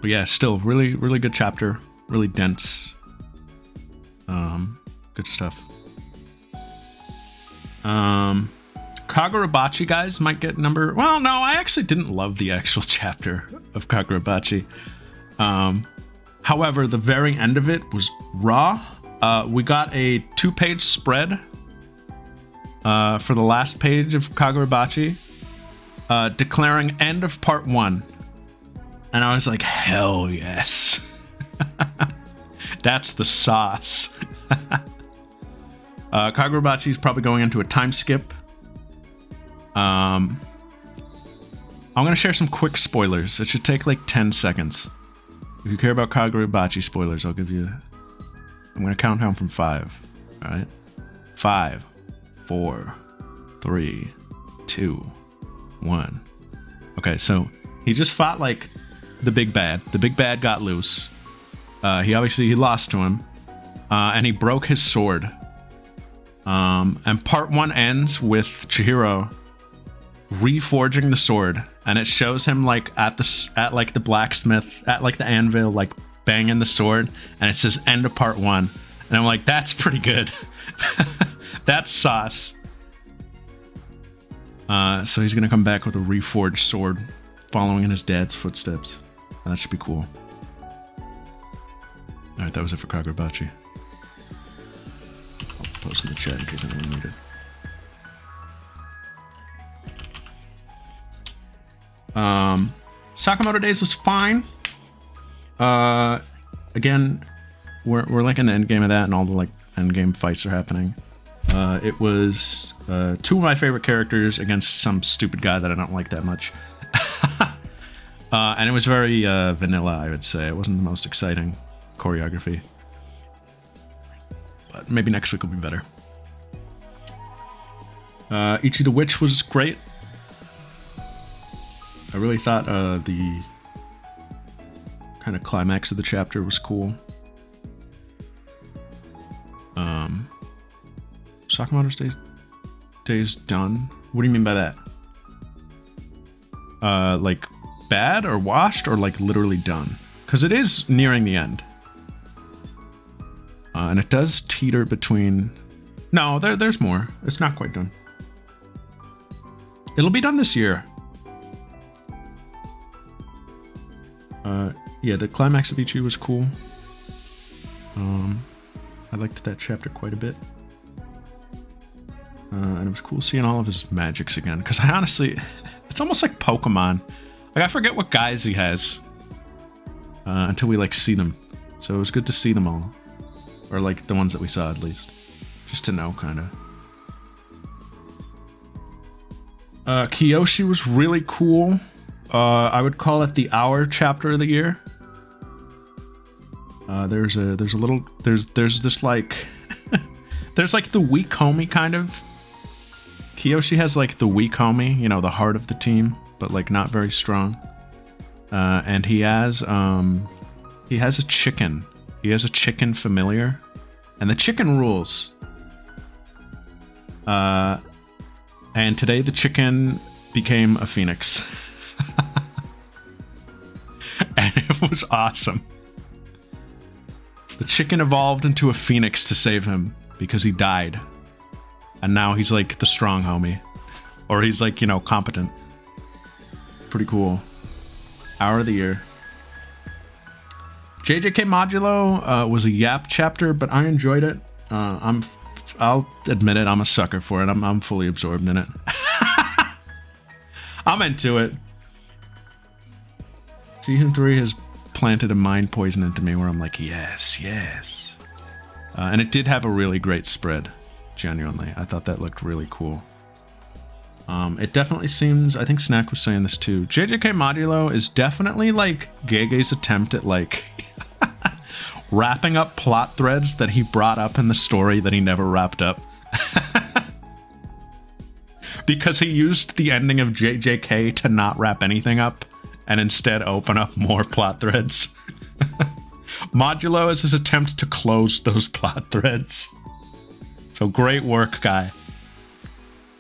But yeah, still really, really good chapter. Really dense. Good stuff. Kagurabachi, guys, might get number... Well, no, I actually didn't love the actual chapter of Kagurabachi. However, the very end of it was raw. We got a 2-page spread for the last page of Kagurabachi, declaring end of part 1. And I was like, hell yes. That's the sauce. Kagurabachi is probably going into a time skip. I'm going to share some quick spoilers. It should take like 10 seconds. If you care about Kagurabachi spoilers, I'll give you... I'm going to count down from 5. All right? 5, 4, 3, 2, 1. Okay, so he just fought like the big bad. The big bad got loose. He lost to him. And he broke his sword. And part 1 ends with Chihiro reforging the sword, and it shows him like at the blacksmith, at like the anvil, like banging the sword, and it says end of part 1. And I'm like, that's pretty good. That's sauce. So he's gonna come back with a reforged sword. following in his dad's footsteps. And that should be cool. Alright, that was it for Kagurabachi. I'll post in the chat in case anyone needed. Sakamoto Days was fine. Again, we're like in the end game of that, and all the like end game fights are happening. It was two of my favorite characters against some stupid guy that I don't like that much. And it was very vanilla, I would say. It wasn't the most exciting choreography. But maybe next week will be better. Ichi the Witch was great. I really thought the kind of climax of the chapter was cool. Sakamoto's Days done? What do you mean by that? Like bad or washed or like literally done? Because it is nearing the end. And it does teeter between... No, there's more. It's not quite done. It'll be done this year. Yeah, the climax of Ichi was cool. I liked that chapter quite a bit. And it was cool seeing all of his magics again. Because I honestly... It's almost like Pokemon. Like, I forget what guys he has. Until we, like, see them. So it was good to see them all. Or, like, the ones that we saw, at least. Just to know, kind of. Kyoshi was really cool. I would call it the hour chapter of the year. There's this like there's like the weak homie kind of. Kyoshi has like the weak homie, you know, the heart of the team, but like not very strong. And he has a chicken. He has a chicken familiar, and the chicken rules. And today the chicken became a phoenix. And it was awesome. The chicken evolved into a phoenix to save him because he died. And now he's like the strong homie. Or he's like, you know, competent. Pretty cool. Hour of the year. JJK Modulo was a Yap chapter, but I enjoyed it. I'll admit it, I'm a sucker for it. I'm fully absorbed in it. I'm into it. Season 3 has planted a mind poison into me where I'm like, yes, yes. And it did have a really great spread, genuinely. I thought that looked really cool. It definitely seems, I think Snack was saying this too, JJK Modulo is definitely like Gege's attempt at like wrapping up plot threads that he brought up in the story that he never wrapped up. Because he used the ending of JJK to not wrap anything up and instead open up more plot threads. Modulo is his attempt to close those plot threads. So great work, guy.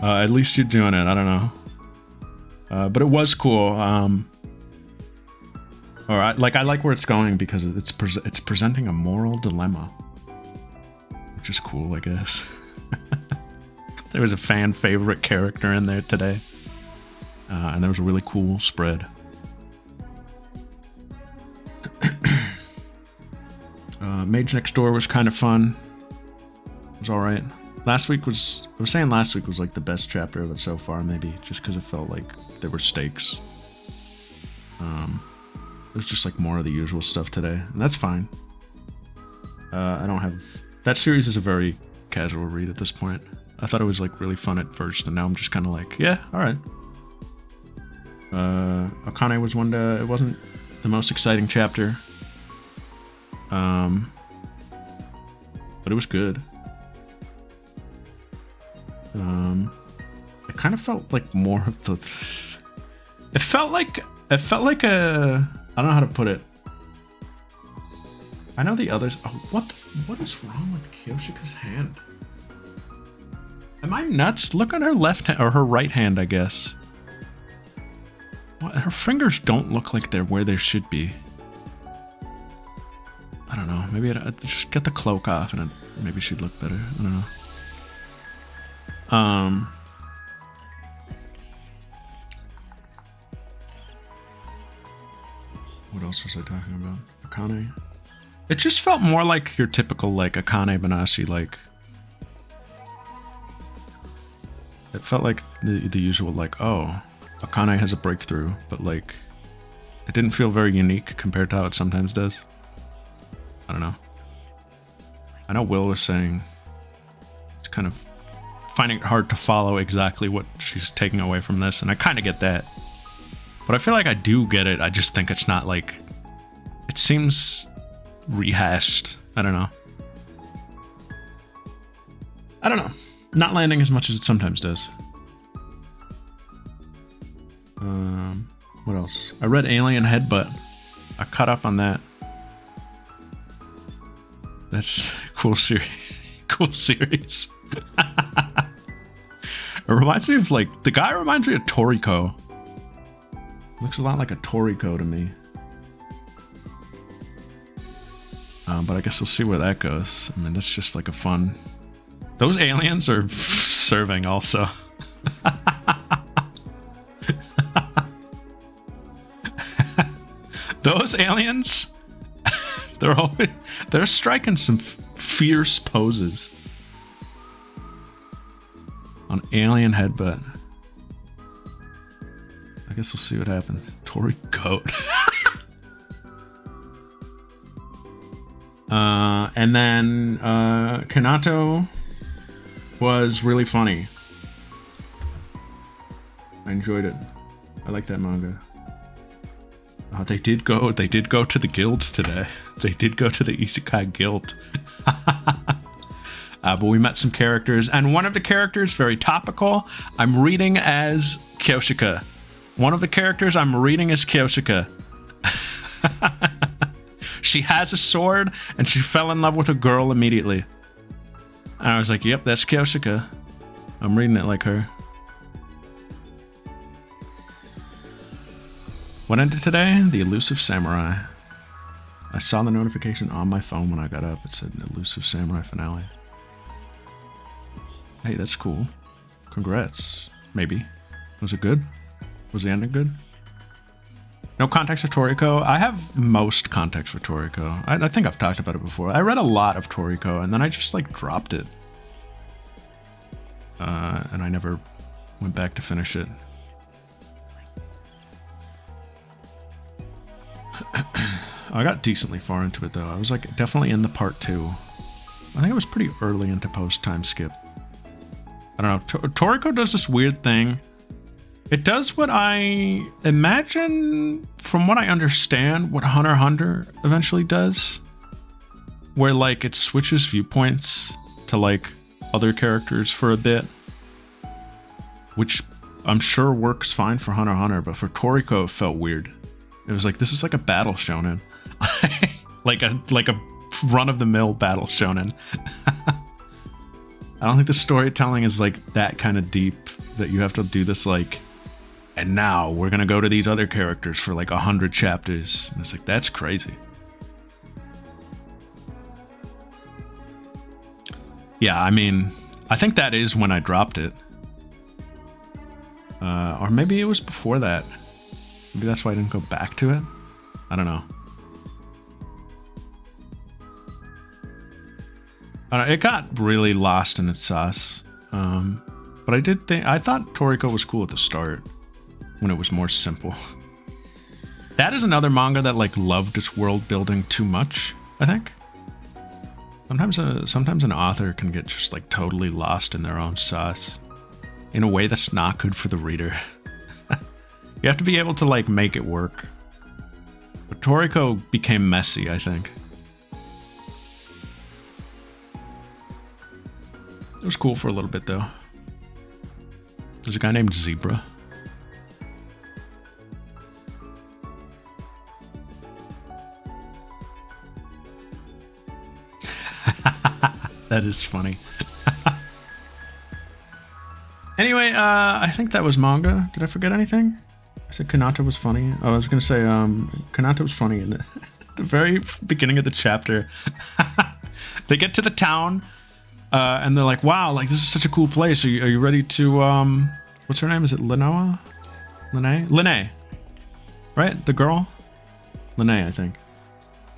At least you're doing it, I don't know. But it was cool. I like where it's going because it's presenting a moral dilemma. Which is cool, I guess. There was a fan favorite character in there today. And there was a really cool spread. Mage Next Door was kind of fun. It was alright. I was saying last week was like the best chapter of it so far, maybe, just because it felt like there were stakes. It was just like more of the usual stuff today, and that's fine. I don't have... That series is a very casual read at this point. I thought it was like really fun at first, and now I'm just kind of like, yeah, alright. Akane was it wasn't the most exciting chapter. But it was good. It kind of felt like more of the... It felt like a... I don't know how to put it. I know the others... Oh, what is wrong with Kyoshika's hand? Am I nuts? Look at her left hand, or her right hand, I guess. What? Her fingers don't look like they're where they should be. I don't know. Maybe I'd just get the cloak off and maybe she'd look better. I don't know. What else was I talking about? Akane. It just felt more like your typical like Akane Banashi, like it felt like the usual like, oh, Akane has a breakthrough, but like it didn't feel very unique compared to how it sometimes does. I don't know. I know Will was saying it's kind of finding it hard to follow exactly what she's taking away from this, and I kind of get that. But I feel like I do get it. I just think it's not like... It seems rehashed. I don't know. I don't know. Not landing as much as it sometimes does. What else? I read Alien Headbutt. I caught up on that. That's a cool series. Cool series. It reminds me of like... The guy reminds me of Toriko. Looks a lot like a Toriko to me. But I guess we'll see where that goes. I mean, that's just like a fun... Those aliens are serving also. Those aliens, they're striking some fierce poses on Alien Headbutt. I guess we'll see what happens. Tori Goat. And then Kanato was really funny. I enjoyed it. I like that manga. They did go to the guilds today. They did go to the Isekai guild. But we met some characters, and one of the characters, very topical, I'm reading as Kyoshika. One of the characters I'm reading as Kyoshika. She has a sword, and she fell in love with a girl immediately. And I was like, yep, that's Kyoshika. I'm reading it like her. What ended today? The Elusive Samurai. I saw the notification on my phone when I got up. It said Elusive Samurai finale. Hey, that's cool. Congrats. Maybe. Was it good? Was the ending good? No context for Toriko. I have most context for Toriko. I think I've talked about it before. I read a lot of Toriko, and then I just like dropped it. And I never went back to finish it. I got decently far into it though. I was like definitely in the part 2. I think I was pretty early into post time skip. I don't know. Toriko does this weird thing. It does what I imagine, from what I understand, what Hunter x Hunter eventually does. Where like it switches viewpoints to like other characters for a bit. Which I'm sure works fine for Hunter x Hunter, but for Toriko it felt weird. It was like, this is like a battle shonen. like a run-of-the-mill battle shonen. I don't think the storytelling is like that kind of deep that you have to do this like, and now we're gonna go to these other characters for like 100 chapters. And it's like, that's crazy. Yeah, I mean, I think that is when I dropped it. Or maybe it was before that. Maybe that's why I didn't go back to it. I don't know. It got really lost in its sauce. But I thought Toriko was cool at the start when it was more simple. That is another manga that like loved its world building too much, I think. Sometimes an author can get just like totally lost in their own sauce in a way that's not good for the reader. You have to be able to like make it work. But Toriko became messy, I think. It was cool for a little bit though. There's a guy named Zebra. That is funny. Anyway, I think that was manga. Did I forget anything? I said Kanata was funny. Oh, I was going to say Kanata was funny in the very beginning of the chapter. They get to the town and they're like, wow, like this is such a cool place. Are you ready to, what's her name? Is it Lenoa? Lene? Right? The girl? Lene, I think.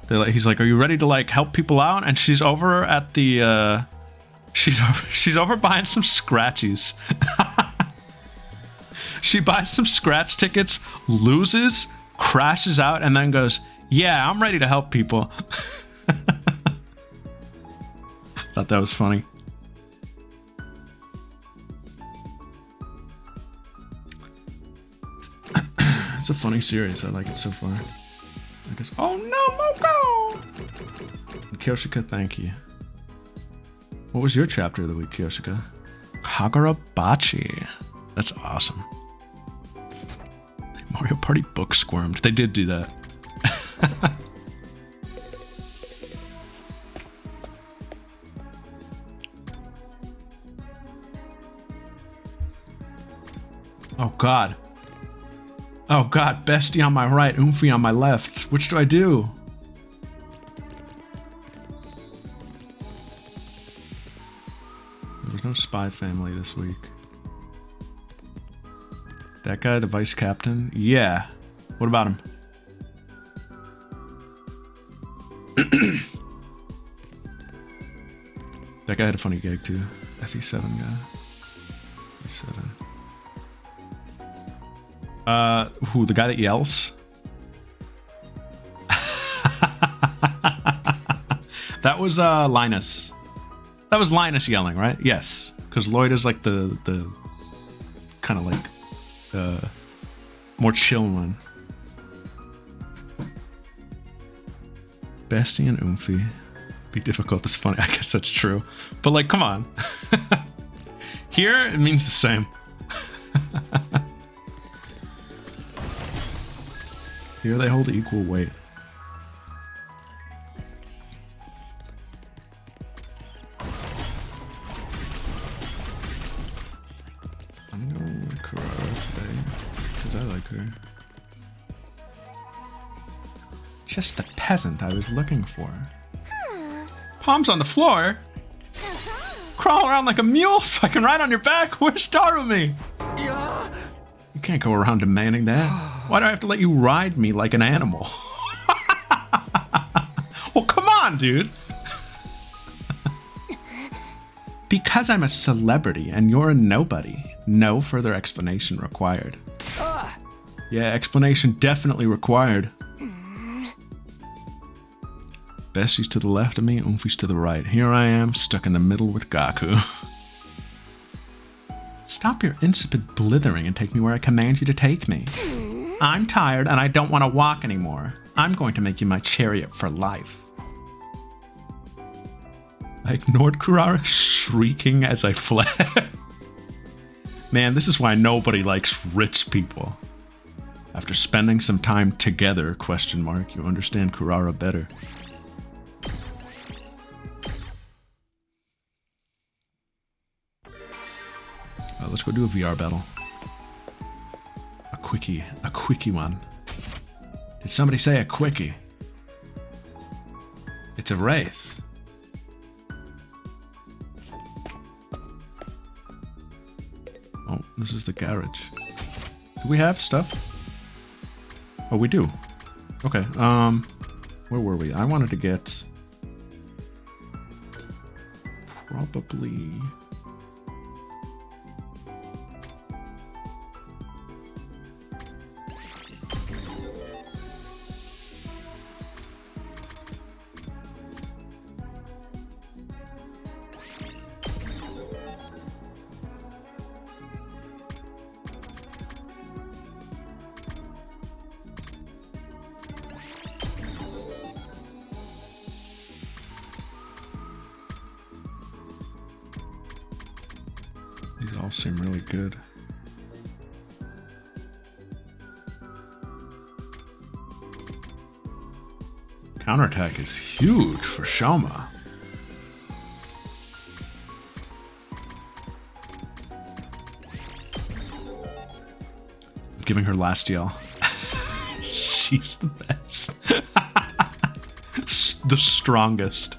He's like, "Are you ready to like help people out?" And she's over at the she's over buying some scratchies. She buys some scratch tickets, loses, crashes out, and then goes, "Yeah, I'm ready to help people." Thought that was funny. It's a funny series. I like it so far. I guess. Oh no, Moko! And Kyoshika, thank you. What was your chapter of the week, Kyoshika? Kagurabachi. That's awesome. Mario Party book squirmed. They did do that. Oh god. Oh god, Bestie on my right, Oomphy on my left. Which do I do? There was no Spy Family this week. That guy, the vice captain? Yeah. What about him? That guy had a funny gag too. FE7 guy. FE7. Who? The guy that yells? That was Linus. That was Linus yelling, right? Yes, because Lloyd is like the kind of like more chill one. Bestie and Oomphy. Be difficult. It's funny. I guess that's true. But like, come on. Here it means the same. Here they hold equal weight. I'm going with Kurara today because I like her. Just the peasant I was looking for. Palms on the floor? Crawl around like a mule so I can ride on your back? Where's Darumi? You can't go around demanding that. Why do I have to let you ride me like an animal? Well, come on, dude. Because I'm a celebrity and you're a nobody. No further explanation required. Yeah, explanation definitely required. Bestie's to the left of me, Oomphy's to the right. Here I am, stuck in the middle with Gaku. Stop your insipid blithering and take me where I command you to take me. I'm tired and I don't want to walk anymore. I'm going to make you my chariot for life. I ignored Kurara, shrieking as I fled. Man, this is why nobody likes rich people. After spending some time together, you understand Kurara better. Let's go do a VR battle. A quickie one. Did somebody say a quickie? It's a race. Oh, this is the garage. Do we have stuff? Oh, we do. Okay, where were we? I wanted to get... probably... These all seem really good. Counterattack is huge for Shoma. I'm giving her last yell. She's the best. The strongest.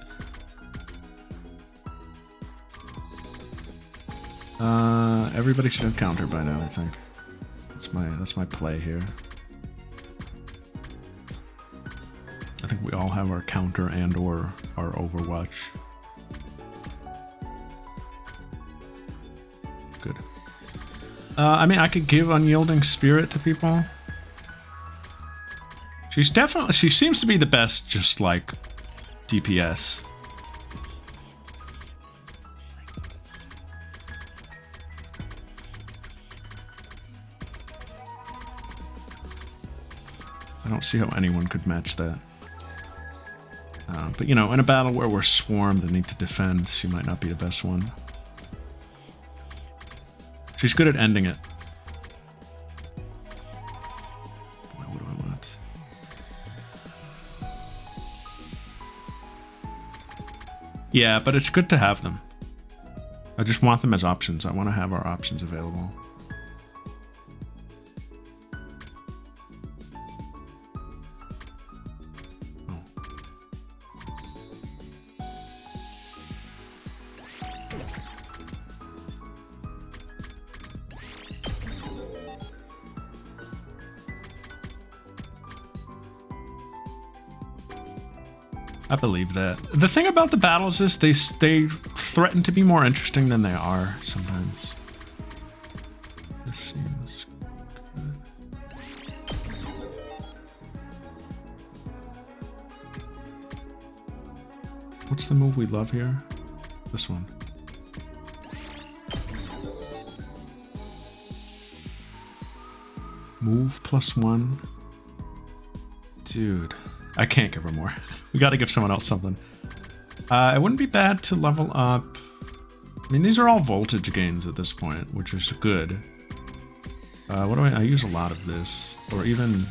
Everybody should have counter by now, I think. That's my play here. all have our counter and or our Overwatch. Good. I mean, I could give Unyielding Spirit to people. She seems to be the best, just like DPS. I don't see how anyone could match that. But you know, in a battle where we're swarmed and need to defend, she might not be the best one. She's good at ending it. Boy, what do I want? Yeah, but it's good to have them. I just want them as options. I want to have our options available. I believe that. The thing about the battles is they threaten to be more interesting than they are sometimes. This seems good. What's the move we love here? This one. Move +1. Dude, I can't give her more. We gotta give someone else something. It wouldn't be bad to level up. I mean, these are all voltage gains at this point, which is good. What do I use a lot of this, or even.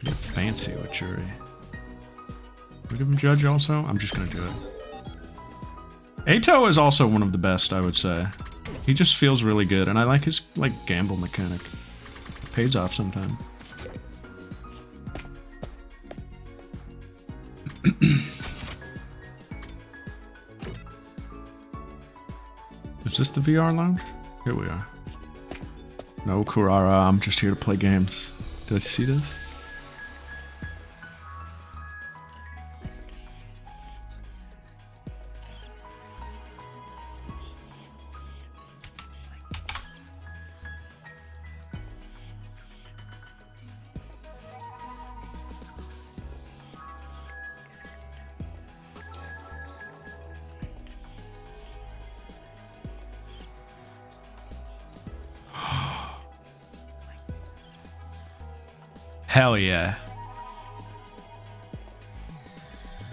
Get fancy with Churi. We give him Judge also? I'm just gonna do it. Ato is also one of the best, I would say. He just feels really good, and I like his gamble mechanic. It pays off sometime. Is this the VR lounge? Here we are. No, Kurara, I'm just here to play games. Did I see this? Hell yeah.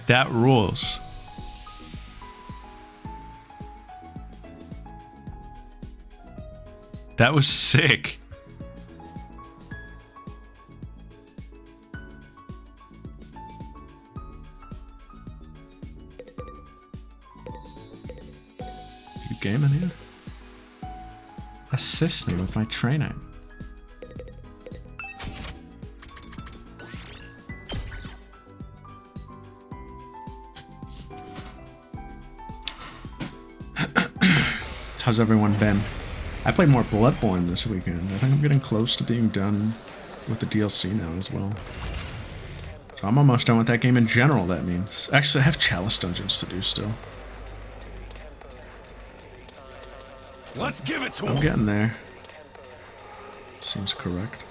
That rules. That was sick. You gaming here? Assist me with my training. How's everyone been? I played more Bloodborne this weekend. I think I'm getting close to being done with the DLC now as well. So I'm almost done with that game in general, that means. Actually, I have Chalice dungeons to do still. Let's give it to him. I'm getting there. Seems correct.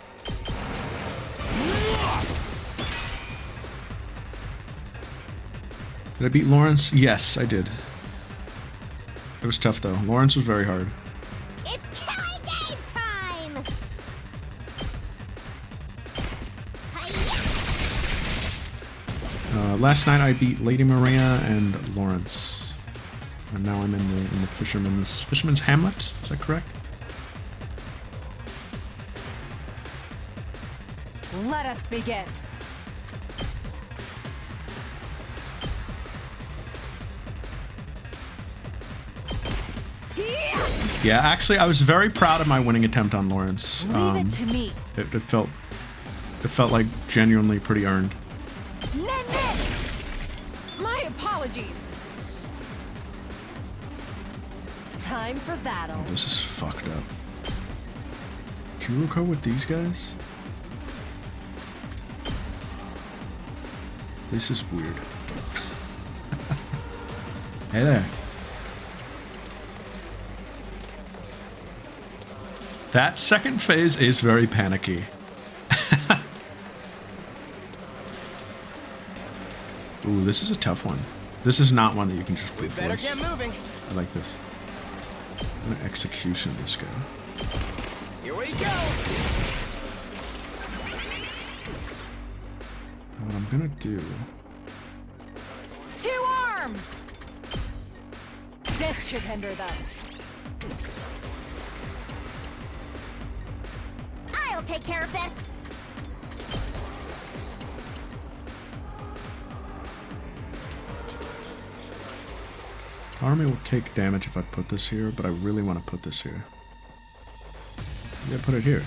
Did I beat Lawrence? Yes, I did. It was tough though. Lawrence was very hard. It's killing game time! Last night I beat Lady Maria and Lawrence, and now I'm in the Fisherman's Hamlet. Is that correct? Let us begin. Yeah, actually, I was very proud of my winning attempt on Lawrence. Leave it to me. It felt like genuinely pretty earned. My apologies. Time for battle. Oh, this is fucked up. Kuroko with these guys? This is weird. Hey there. That second phase is very panicky. Ooh, this is a tough one. This is not one that you can just brute force. Better get moving. I like this. I'm gonna execution this guy. Here we go. What I'm gonna do... 2 arms! This should hinder them. I'll take care of this. Army will take damage if I put this here, but I really want to put this here. Yeah, put it here.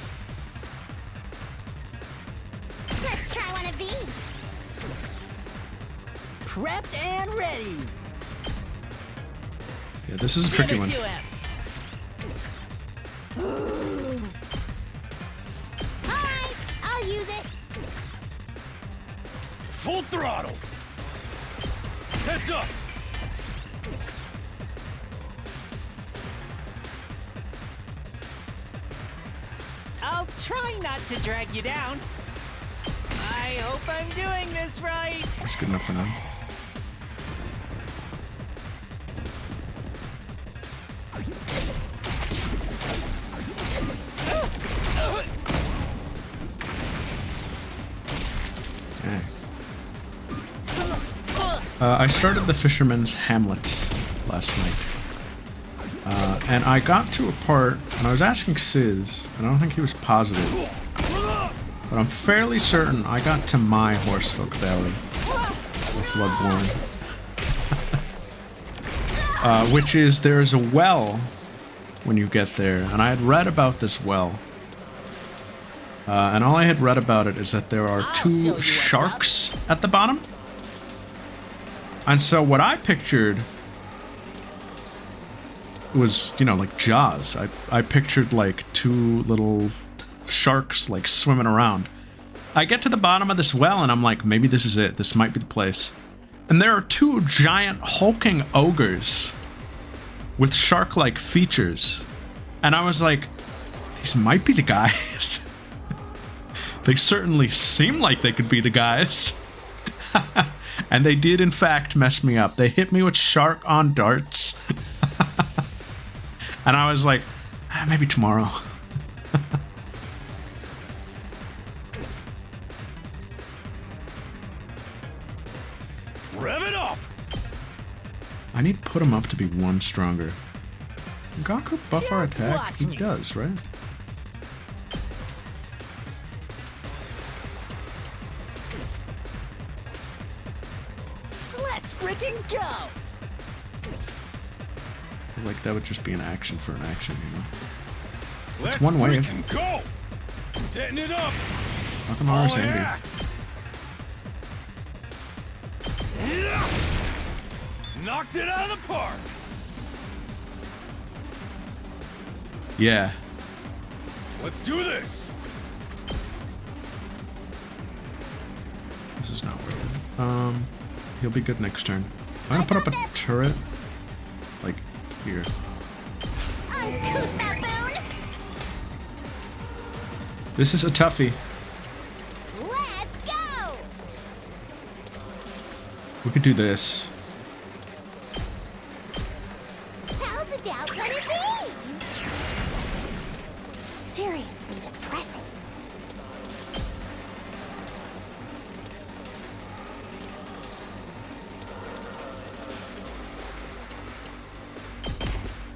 Let's try one of these. Prepped and ready. Yeah, this is a tricky one. Alright, I'll use it. Full throttle. Heads up. I'll try not to drag you down. I hope I'm doing this right. That's good enough for now. Okay. I started the Fisherman's Hamlets last night. And I got to a part, and I was asking Sizz, and I don't think he was positive, but I'm fairly certain I got to my Horsefolk Valley with Bloodborne. Which is, there is a well when you get there, and I had read about this well. And all I had read about it is that there are 2 sharks at the bottom. And so what I pictured was, you know, like Jaws. I pictured like 2 little sharks like swimming around. I get to the bottom of this well and I'm like, maybe this is it. This might be the place. And there are 2 giant hulking ogres with shark-like features. And I was like, these might be the guys. They certainly seem like they could be the guys. And they did in fact mess me up. They hit me with shark on darts. And I was like, maybe tomorrow. Rev it up. I need to put him up to be 1 stronger. Gaku buff our Just attack? watch He me. does, right? Let's freaking go. Like that would just be an action for an action, you know? Let's one wave. freaking go. Setting it up. Nothing more Oh, Sandy. yes. Yeah. Knocked it out of the park. Yeah. Let's do this. This is not worth it. He'll be good next turn. I'm gonna put up a turret. Like, here. Uncouth baboon. This is a toughie. Let's go. We could do this. How's about one of these? Seriously depressing.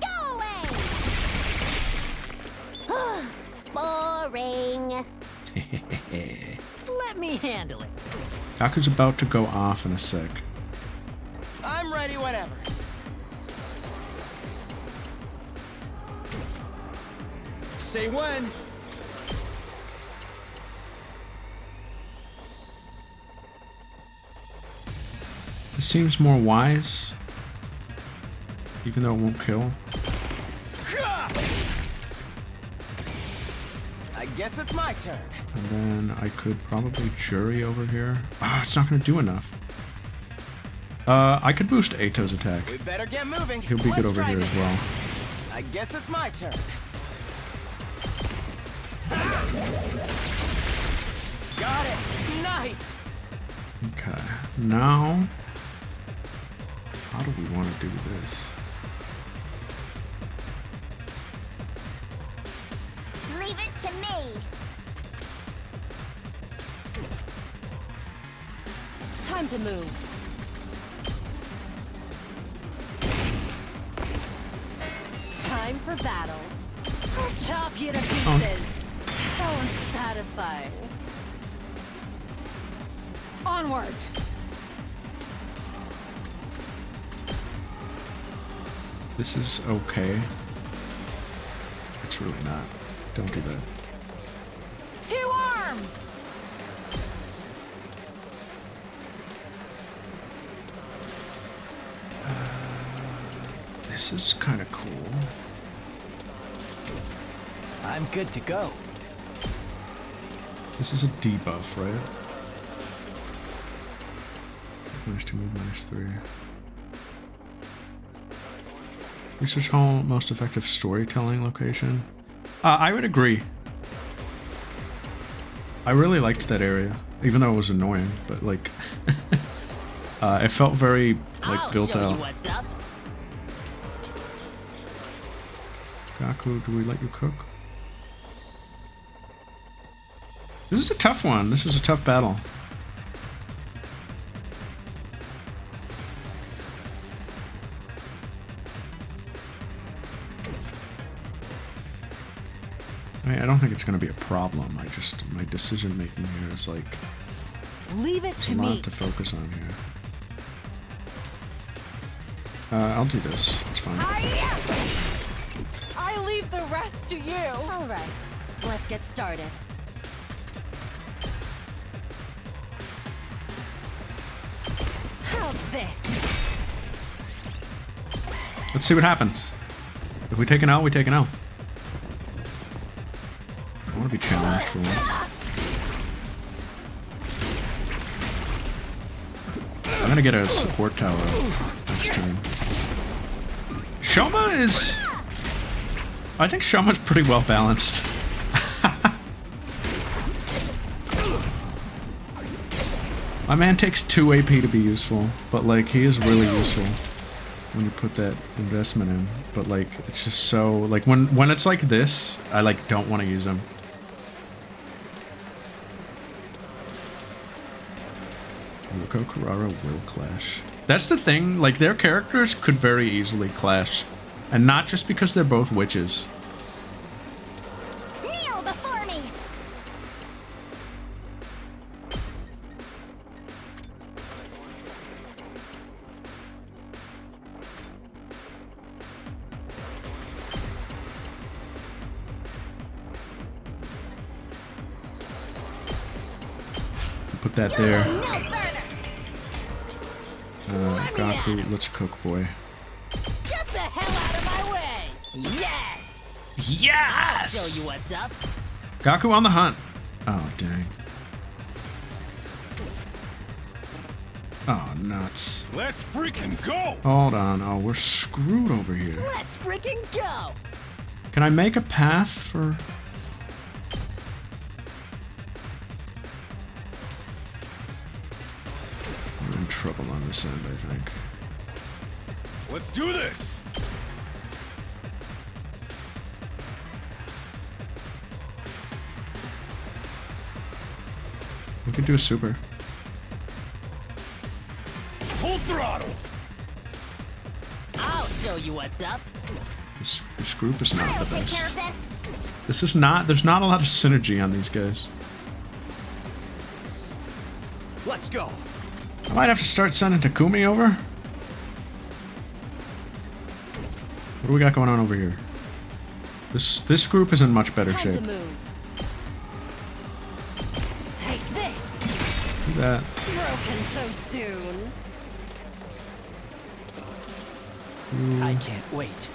Go away. Boring. Let me handle it. Gaku's about to go off in a sec. I'm ready whenever. Say when. This seems more wise. Even though it won't kill. guess it's my turn. And then I could probably jury over here. Ah, it's not gonna do enough. I could boost Ato's attack. We better get moving. He'll be good over here as well. I guess it's my turn. Got it. Nice. Okay, now how do we want to do this? Leave it to me. Time to move. Time for battle. I'll chop you to pieces. How unsatisfying. Onward. This is okay. It's really not. Don't do that. 2 arms. This is kind of cool. I'm good to go. This is a debuff, right? -2 move, -3. Research hall, most effective storytelling location. I would agree. I really liked that area, even though it was annoying, but like, it felt very like built out. What's up? Gaku, do we let you cook? This is a tough one. This is a tough battle. I don't think it's going to be a problem. My decision making here is like Leave it a to lot me. to focus on here. I'll do this. It's fine. I leave the rest to you. All right, let's get started. How's this? Let's see what happens. If we take an L, we take an L. I want to be challenged for once. I'm gonna get a support tower next turn. Shoma is... I think Shoma's pretty well balanced. My man takes 2 AP to be useful, but like he is really useful when you put that investment in. But like it's just so like when it's like this, I like don't want to use him. Yoko Kurara will clash. That's the thing, like their characters could very easily clash. And not just because they're both witches. Kneel before me. Put that there. No further. Gaku, let's cook, boy. Get the hell out of my way! Yes! Yes! Show you what's up. Gaku on the hunt. Oh, dang. Oh, nuts. Let's freaking go! Hold on. Oh, we're screwed over here. Let's freaking go! Can I make a path for... We're in trouble on this end, I think. Let's do this! We could do a super. Full throttle! I'll show you what's up. This group is not I'll the take care best. of this. This is not... There's not a lot of synergy on these guys. Let's go. I might have to start sending Takumi over. What do we got going on over here? This group is in much better Time shape. to move. Take this. Do that. Broken so soon. I can't wait.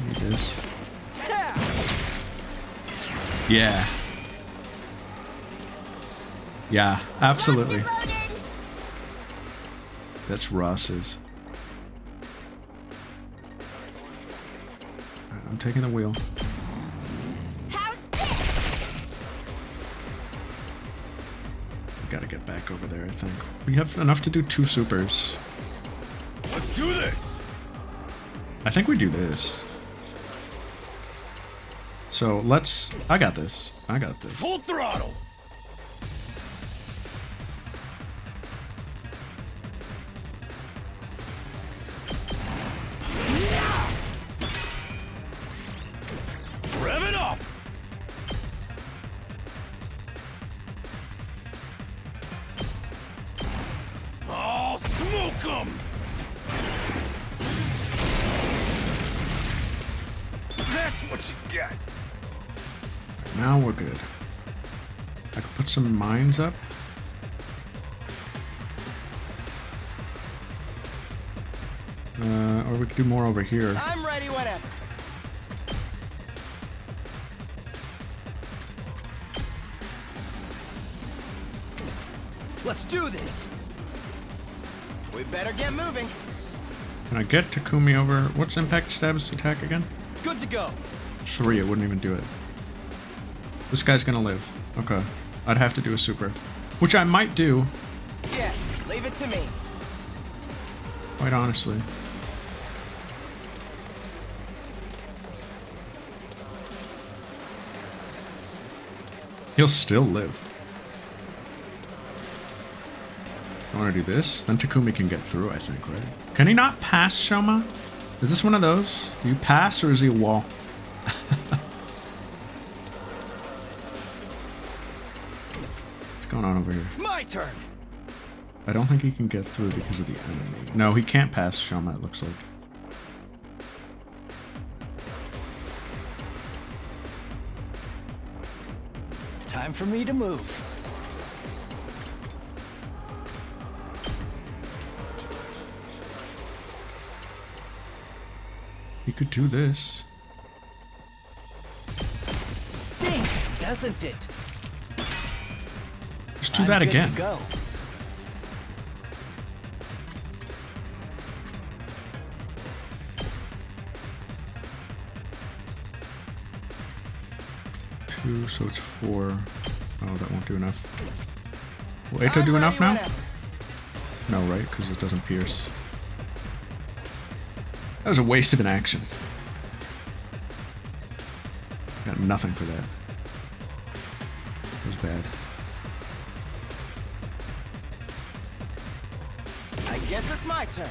Need this. Yeah. Yeah, absolutely. Loaded. That's Ross's. Alright, I'm taking the wheel. How's this? We gotta get back over there, I think. We have enough to do 2 supers. Let's do this! I think we do this. So let's... I got this. I got this. Full throttle! Rev it up! I'll smoke 'em! That's what you get! Now we're good. I could put some mines up. Or we could do more over here. I'm ready whenever. Let's do this. We better get moving. Can I get Takumi over? What's impact stab's attack again? Good to go. 3, it wouldn't even do it. This guy's gonna live. Okay. I'd have to do a super. Which I might do, Yes, leave it to me. quite honestly. He'll still live. I want to do this, then Takumi can get through, I think, right? Can he not pass Shoma? Is this one of those? Do you pass or is he a wall? What's going on over here? My turn. I don't think he can get through because of the enemy. No, he can't pass Shoma, it looks like. Time for me to move. He could do this. Stinks, doesn't it? Just do I'm that good again. To go. Two, so it's 4. Oh, that won't do enough. Will Eito do enough now? No, right? Because it doesn't pierce. That was a waste of an action. Got nothing for that. That was bad. I guess it's my turn.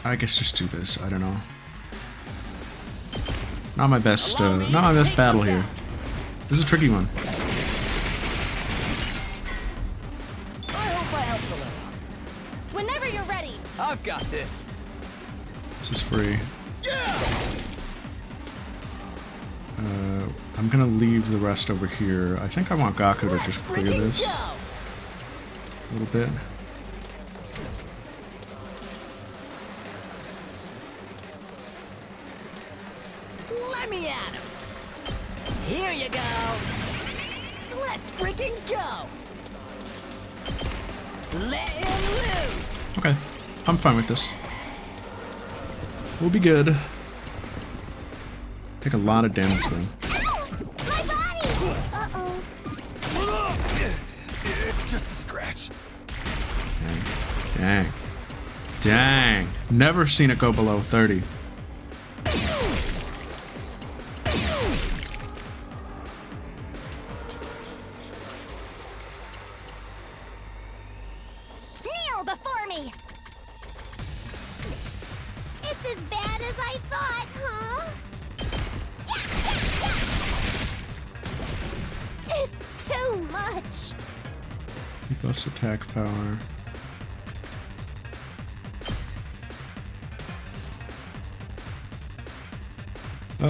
I guess just do this. I don't know. Not my best. Not my best battle here. This is a tricky one. I hope I helped a little. Whenever you're ready. I've got this. This is free. Yeah! I'm gonna leave the rest over here. I think I want Gaku to just clear this a little bit. Let me at him. Here you go. Let's freaking go. Let him loose. Okay, I'm fine with this. We'll be good. Take a lot of damage though. My body! Uh-oh. It's just a scratch. Dang. Dang. Never seen it go below 30. Kneel before me! It's as bad as I thought, huh? Yeah. It's too much! He buffs attack power. I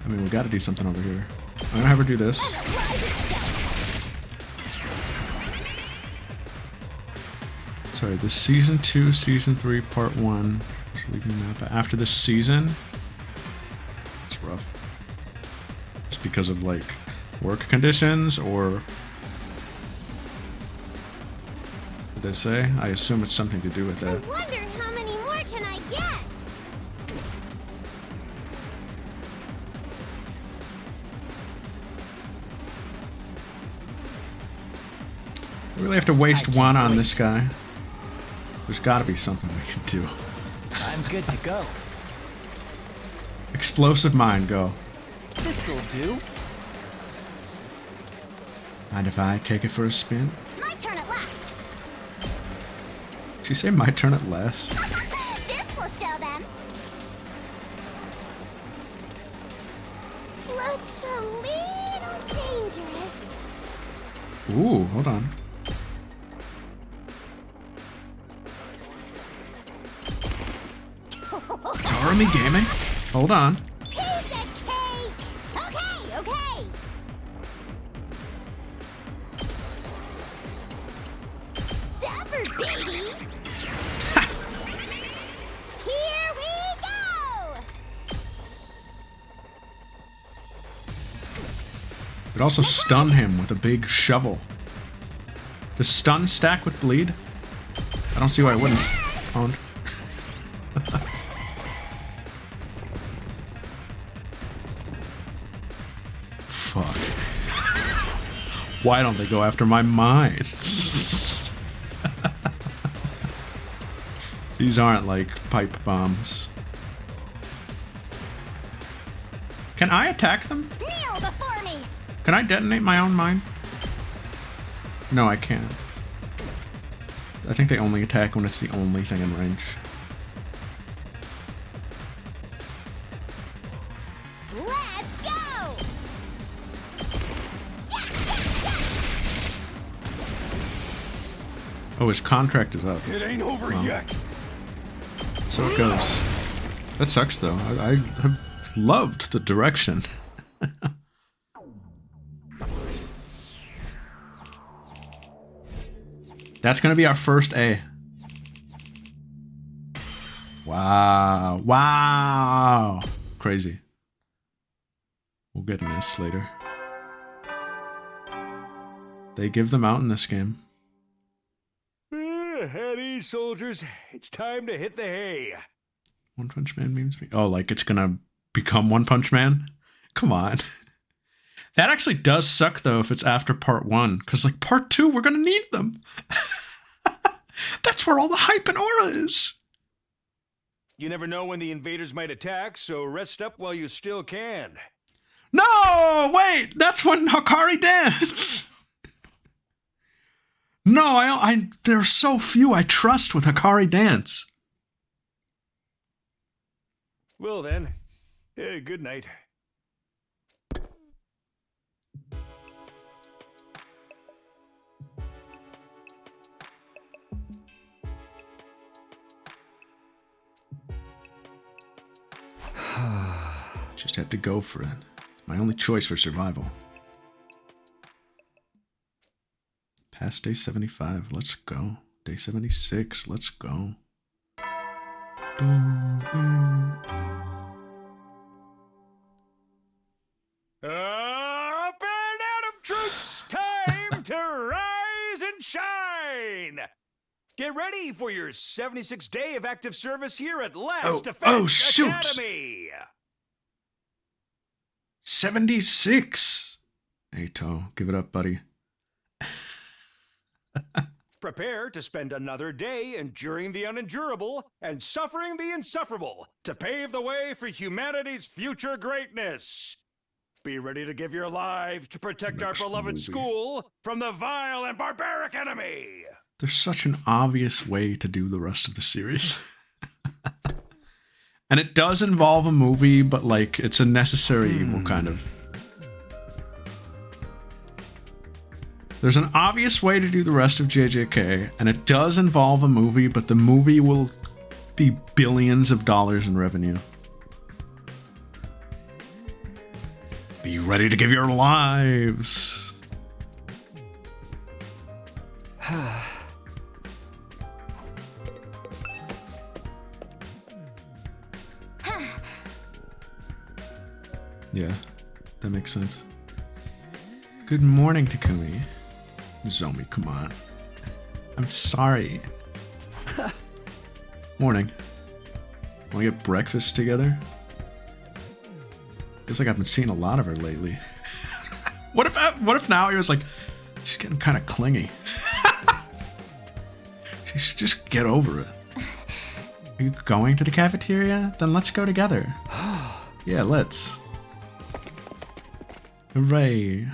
mean, we gotta do something over here. I'm gonna have her do this. Sorry, this season 2, season 3, part 1. Just leaving that. After this season, it's rough. Just because of like work conditions, or what did they say? I assume it's something to do with I that. wonder how many more can I get? We really have to waste I one can't on wait. this guy. There's got to be something we can do. I'm good to go. Explosive mind, go. This'll do. Mind if I take it for a spin? My turn at last. Did she say my turn at last? This will show them. Looks a little dangerous. Ooh, hold on. It's Army Gaming? Hold on. Piece of cake. Okay, okay. Supper, baby. Here we go. It also stunned him with a big shovel. Does stun stack with bleed? I don't see why it wouldn't. Owned. Fuck. Why don't they go after my mines? These aren't like pipe bombs. Can I attack them? Kneel before me. Can I detonate my own mine? No, I can't. I think they only attack when it's the only thing in range. Let's go. Oh, his contract is up. It ain't over yet. So it goes. That sucks though. I have loved the direction. That's gonna be our first A. Wow. Wow. Crazy. We'll get an S later. They give them out in this game. At ease, soldiers. It's time to hit the hay. One Punch Man memes me. Oh, like it's gonna become One Punch Man? Come on. That actually does suck though if it's after part 1, because like part 2 we're gonna need them. That's where all the hype and aura is. You never know when the invaders might attack, so rest up while you still can. No, wait, that's when Hakari dance. No, I there's so few I trust with Hakari dance. Well then, good night. Just have to go for it. It's my only choice for survival. Past day 75, let's go. Day 76, let's go. Up and Atom troops! Time to rise and shine! Get ready for your 76th day of active service here at Last Defense shoot. Academy! 76! Hey, Toe, give it up, buddy. Prepare to spend another day enduring the unendurable and suffering the insufferable to pave the way for humanity's future greatness. Be ready to give your lives to protect our Next beloved movie. school from the vile and barbaric enemy. There's such an obvious way to do the rest of the series. And it does involve a movie, but like it's a necessary evil kind of. There's an obvious way to do the rest of JJK, and it does involve a movie, but the movie will be billions of dollars in revenue. Be ready to give your lives. Yeah, that makes sense. Good morning, Takumi. Nozomi, come on. I'm sorry. Morning. Wanna get breakfast together? Feels like I've been seeing a lot of her lately. What if now he was like, she's getting kind of clingy. She should just get over it. Are you going to the cafeteria? Then let's go together. Yeah, let's. Hooray.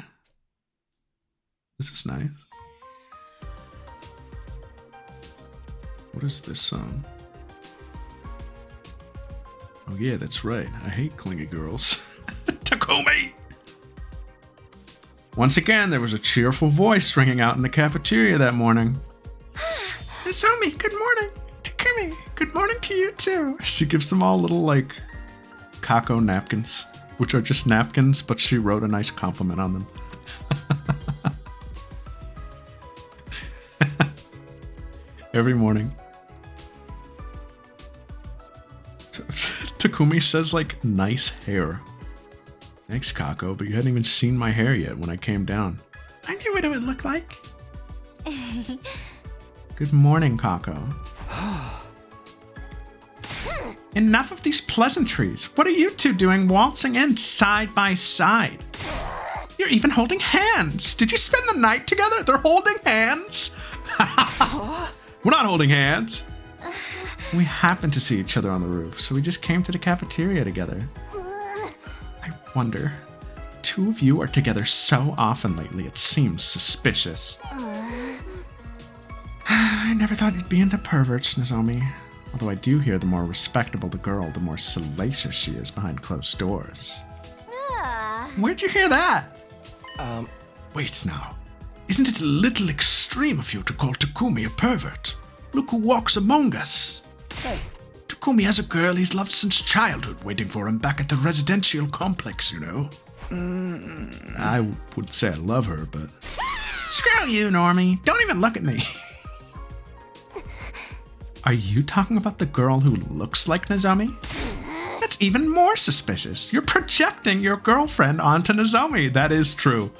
This is nice. What is this song? Oh yeah, that's right. I hate clingy girls. Takumi! Once again, there was a cheerful voice ringing out in the cafeteria that morning. Nozomi, good morning. Takumi, good morning to you too. She gives them all little, like, Kako napkins, which are just napkins, but she wrote a nice compliment on them. Every morning. Takumi says, like, nice hair. Thanks, Kako, but you hadn't even seen my hair yet when I came down. I knew what it would look like. Good morning, Kako. Enough of these pleasantries. What are you two doing waltzing in side by side? You're even holding hands. Did you spend the night together? They're holding hands? We're not holding hands. We happened to see each other on the roof, so we just came to the cafeteria together. I wonder. Two of you are together so often lately, it seems suspicious. I never thought you'd be into perverts, Nozomi. Although I do hear the more respectable the girl, the more salacious she is behind closed doors. Where'd you hear that? Wait now. Isn't it a little extreme of you to call Takumi a pervert? Look who walks among us. Hey. Takumi has a girl he's loved since childhood waiting for him back at the residential complex, you know. I wouldn't say I love her, but... Screw you, Normie. Don't even look at me. Are you talking about the girl who looks like Nozomi? That's even more suspicious. You're projecting your girlfriend onto Nozomi. That is true.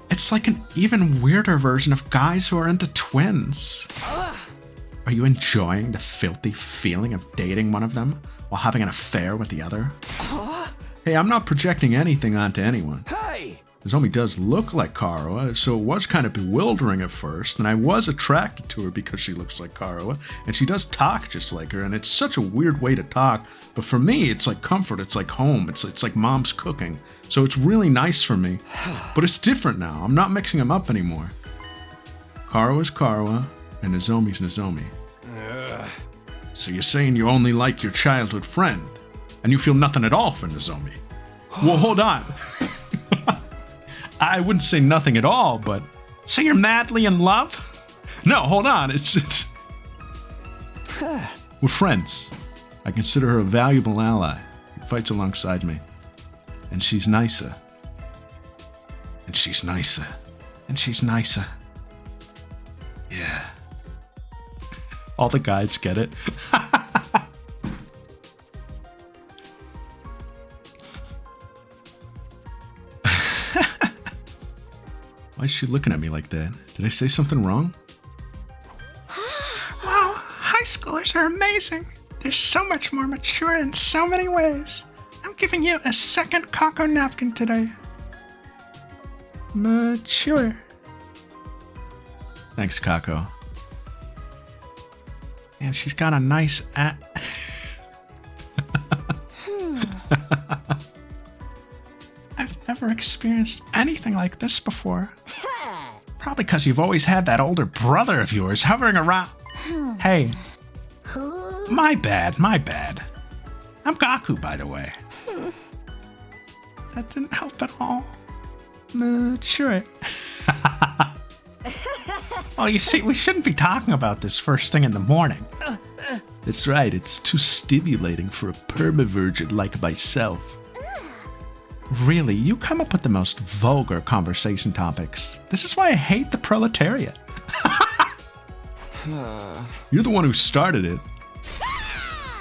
It's like an even weirder version of guys who are into twins. Are you enjoying the filthy feeling of dating one of them while having an affair with the other? Hey, I'm not projecting anything onto anyone. Hey! Nozomi does look like Karuha, so it was kind of bewildering at first, and I was attracted to her because she looks like Karuha, and she does talk just like her, and it's such a weird way to talk, but for me, it's like comfort, it's like home, it's like mom's cooking, so it's really nice for me. But it's different now, I'm not mixing them up anymore. Karuha's Karuha, and Nozomi's Nozomi. So you're saying you only like your childhood friend, and you feel nothing at all for Nozomi? Well, hold on. I wouldn't say nothing at all, but... So you're madly in love? No, hold on, it's... We're friends. I consider her a valuable ally who fights alongside me. And she's nicer. And she's nicer. And she's nicer. Yeah. All the guys get it. Why is she looking at me like that? Did I say something wrong? Wow, high schoolers are amazing. They're so much more mature in so many ways. I'm giving you a second Kako napkin today. Mature. Thanks, Kako. And she's got a nice I've never experienced anything like this before. Probably because you've always had that older brother of yours hovering around. Hey. My bad. I'm Gaku, by the way. That didn't help at all. Mature. Well, you see, we shouldn't be talking about this first thing in the morning. That's right, it's too stimulating for a perma-virgin like myself. Really, you come up with the most vulgar conversation topics. This is why I hate the proletariat. You're the one who started it.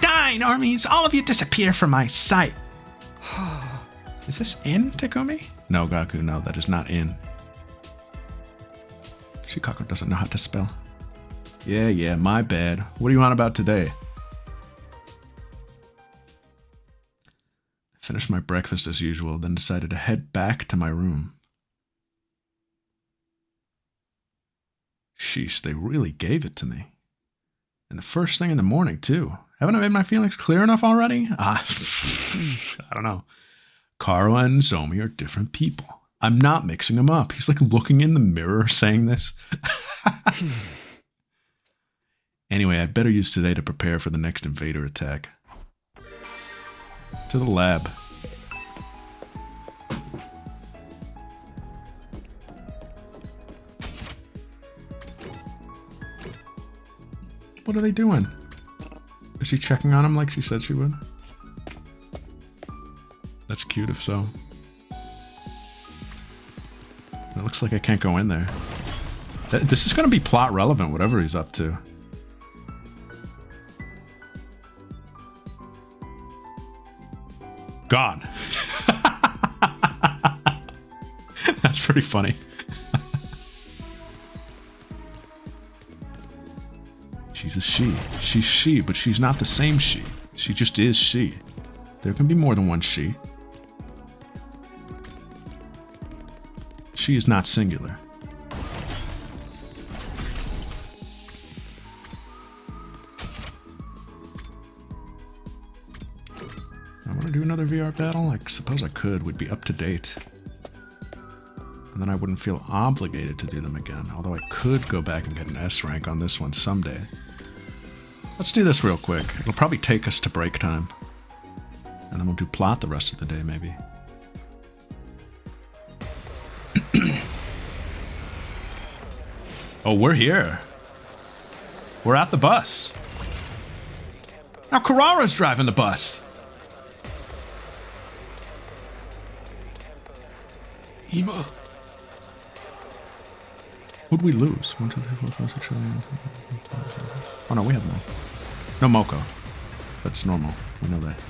Die, normies! All of you disappear from my sight. Is this in, Takumi? No, Gaku, no, that is not in. Shikaku doesn't know how to spell. Yeah, my bad. What do you want about today? I finished my breakfast as usual, then decided to head back to my room. Sheesh, they really gave it to me. And the first thing in the morning, too. Haven't I made my feelings clear enough already? I don't know. Karo and Zomi are different people. I'm not mixing them up. He's like looking in the mirror saying this. Anyway, I'd better use today to prepare for the next invader attack. To the lab. What are they doing? Is she checking on him like she said she would? That's cute if so. It looks like I can't go in there. This is going to be plot relevant, whatever he's up to. God. That's pretty funny. She's a she. She's she, but she's not the same she. She just is she. There can be more than one she. She is not singular. I want to do another VR battle? I suppose I could. We'd be up to date. And then I wouldn't feel obligated to do them again. Although I could go back and get an S rank on this one someday. Let's do this real quick. It'll probably take us to break time. And then we'll do plot the rest of the day, maybe. Oh, we're here. We're at the bus. Now Kurara's driving the bus. Hima. Who'd we lose? 1, 2, 3, 4, 5, 6, 7, 8. Oh no, we have no. No Moko. That's normal. We know that.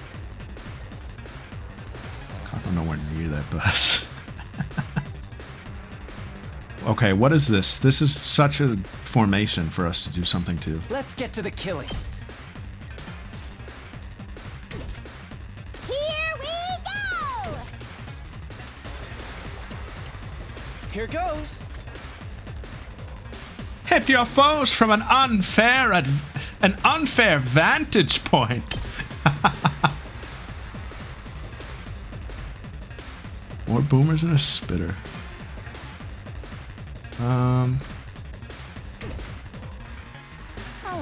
I don't know where near that bus. Okay, what is this? This is such a formation for us to do something to. Let's get to the killing. Here we go! Here goes. Hit your foes from an unfair vantage point. More boomers and a spitter. All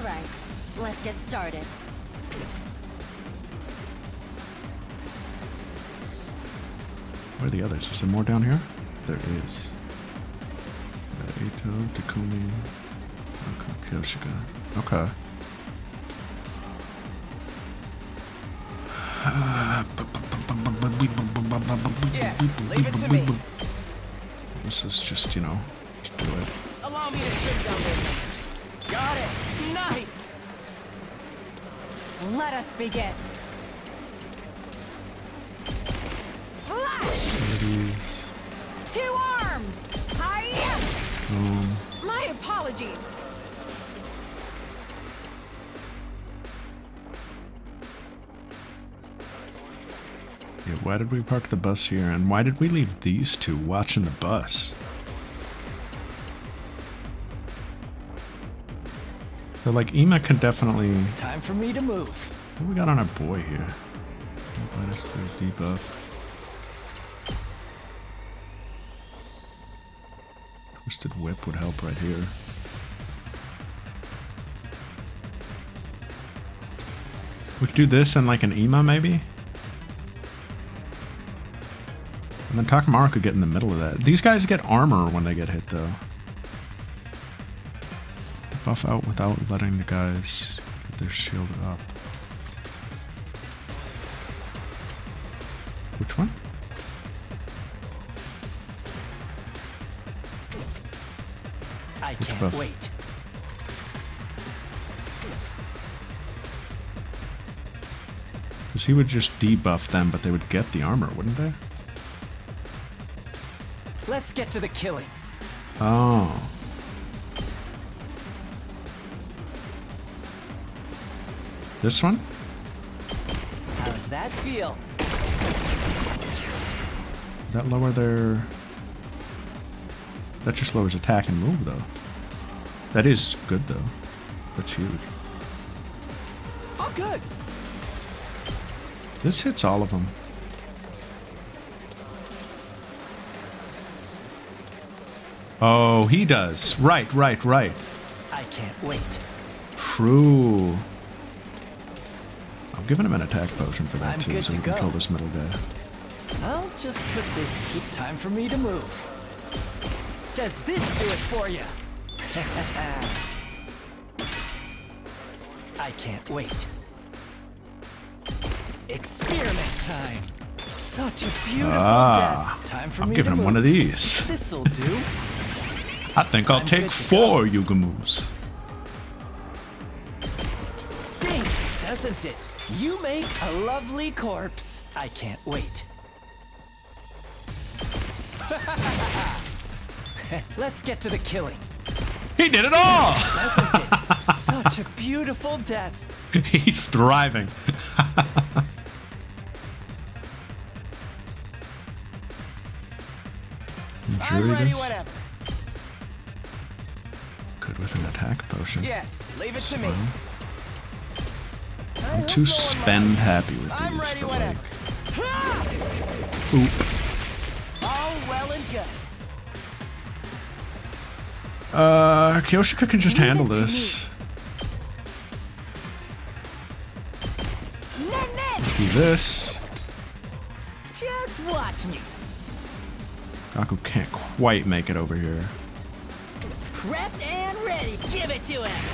right, let's get started. Where are the others? Is there more down here? There is. Ito, Takumi, Kyoshika. Okay. Yes, leave it to me. This is just, you know, just do it. Allow me to trim down their numbers. Got it. Nice. Let us begin. Flash! Ladies. 2 arms. Hiya! My apologies. Yeah, why did we park the bus here? And why did we leave these two watching the bus? So, like, Ima can definitely... Time for me to move. What do we got on our boy here? Minus the debuff. Twisted Whip would help right here. We could do this and like an Ima maybe? And then Takamaru could get in the middle of that. These guys get armor when they get hit though. Buff out without letting the guys get their shield up. Which one? I Which can't buff? wait. Because he would just debuff them, but they would get the armor, wouldn't they? Let's get to the killing. Oh. This one? How's that feel? That lower their... That just lowers attack and move, though. That is good, though. That's huge. Oh, good. This hits all of them. Oh, he does. Right. I can't wait. True. I'm giving him an attack potion for that, I'm too, good so to we can go. kill this middle guy. I'll just put this heat. Time for me to move. Does this do it for you? I can't wait. Experiment time. Such a beautiful death. Time for I'm me giving to him move. one of these. This'll do. I think I'll I'm take good to 4 Yugamus. Stinks, doesn't it? You make a lovely corpse. I can't wait. Let's get to the killing. He did it all! Doesn't it? Such a beautiful death. He's thriving. I'm ready whenever. Good with an attack potion. Yes, leave it to me. Well, I'm too spend happy with I'm these, ready but whenever. like... Oop. All well and good. Kyoshika can just handle this. Do this. Just watch me. Gaku can't quite make it over here. Prepped and ready. Give it to him.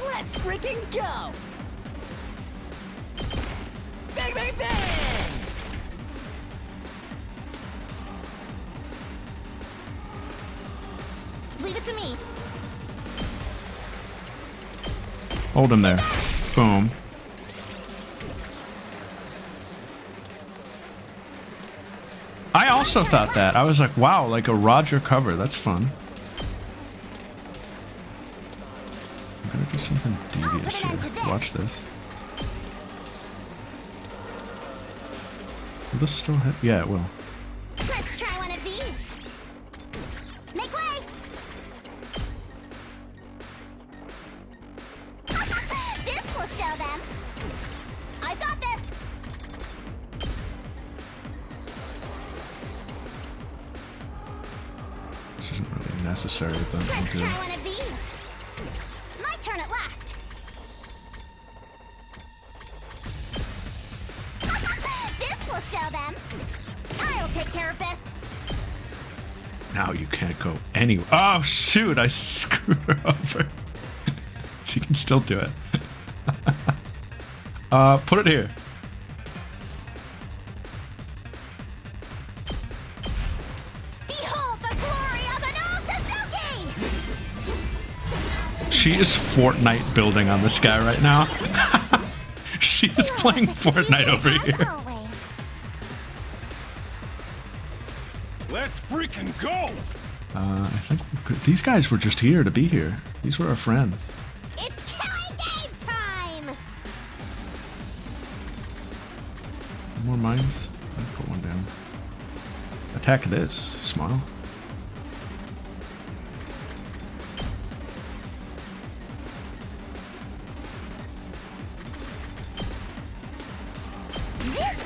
Let's freaking go. Bang, bang, bang. Leave it to me. Hold him there. Boom. I also thought that. I was like, wow, like a Roger cover. That's fun. I'm gonna do something devious here. Watch this. Will this still hit? Yeah, it will. Let's try one of these. Make way! This will show them. I've got this. This isn't really necessary, but Let's okay. try one of these. My turn at last. This will show them. I'll take care of this. Now you can't go anywhere. Oh, shoot. I screwed her over. She can still do it. Put it here. Behold the glory of an Osazuki! She is Fortnite building on this guy right now. She is playing Fortnite over here. Always. Let's freaking go! I think these guys were just here to be here. These were our friends. It's killing game time! More mines. I'll put one down. Attack this. Smile. This is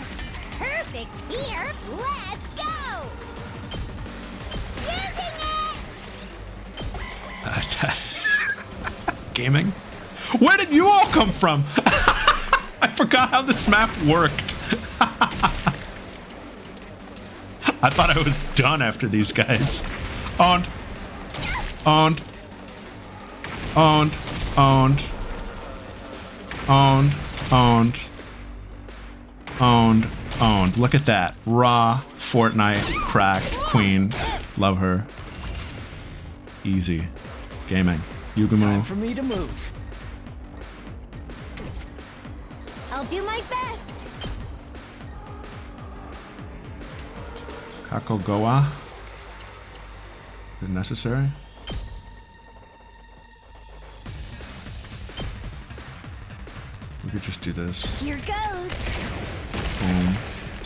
perfect here. Let's go! Using it! Gaming? Where did you all come from? I forgot how this map worked. I thought I was done after these guys. Owned. Owned. Owned. Owned. Owned. Owned. Owned. Owned. Look at that. Raw. Fortnite. Cracked. Queen. Love her. Easy. Gaming. Time Yugumo. for me to move. I'll do my best. Kako Goa. Is it necessary? We could just do this. Here goes. Boom.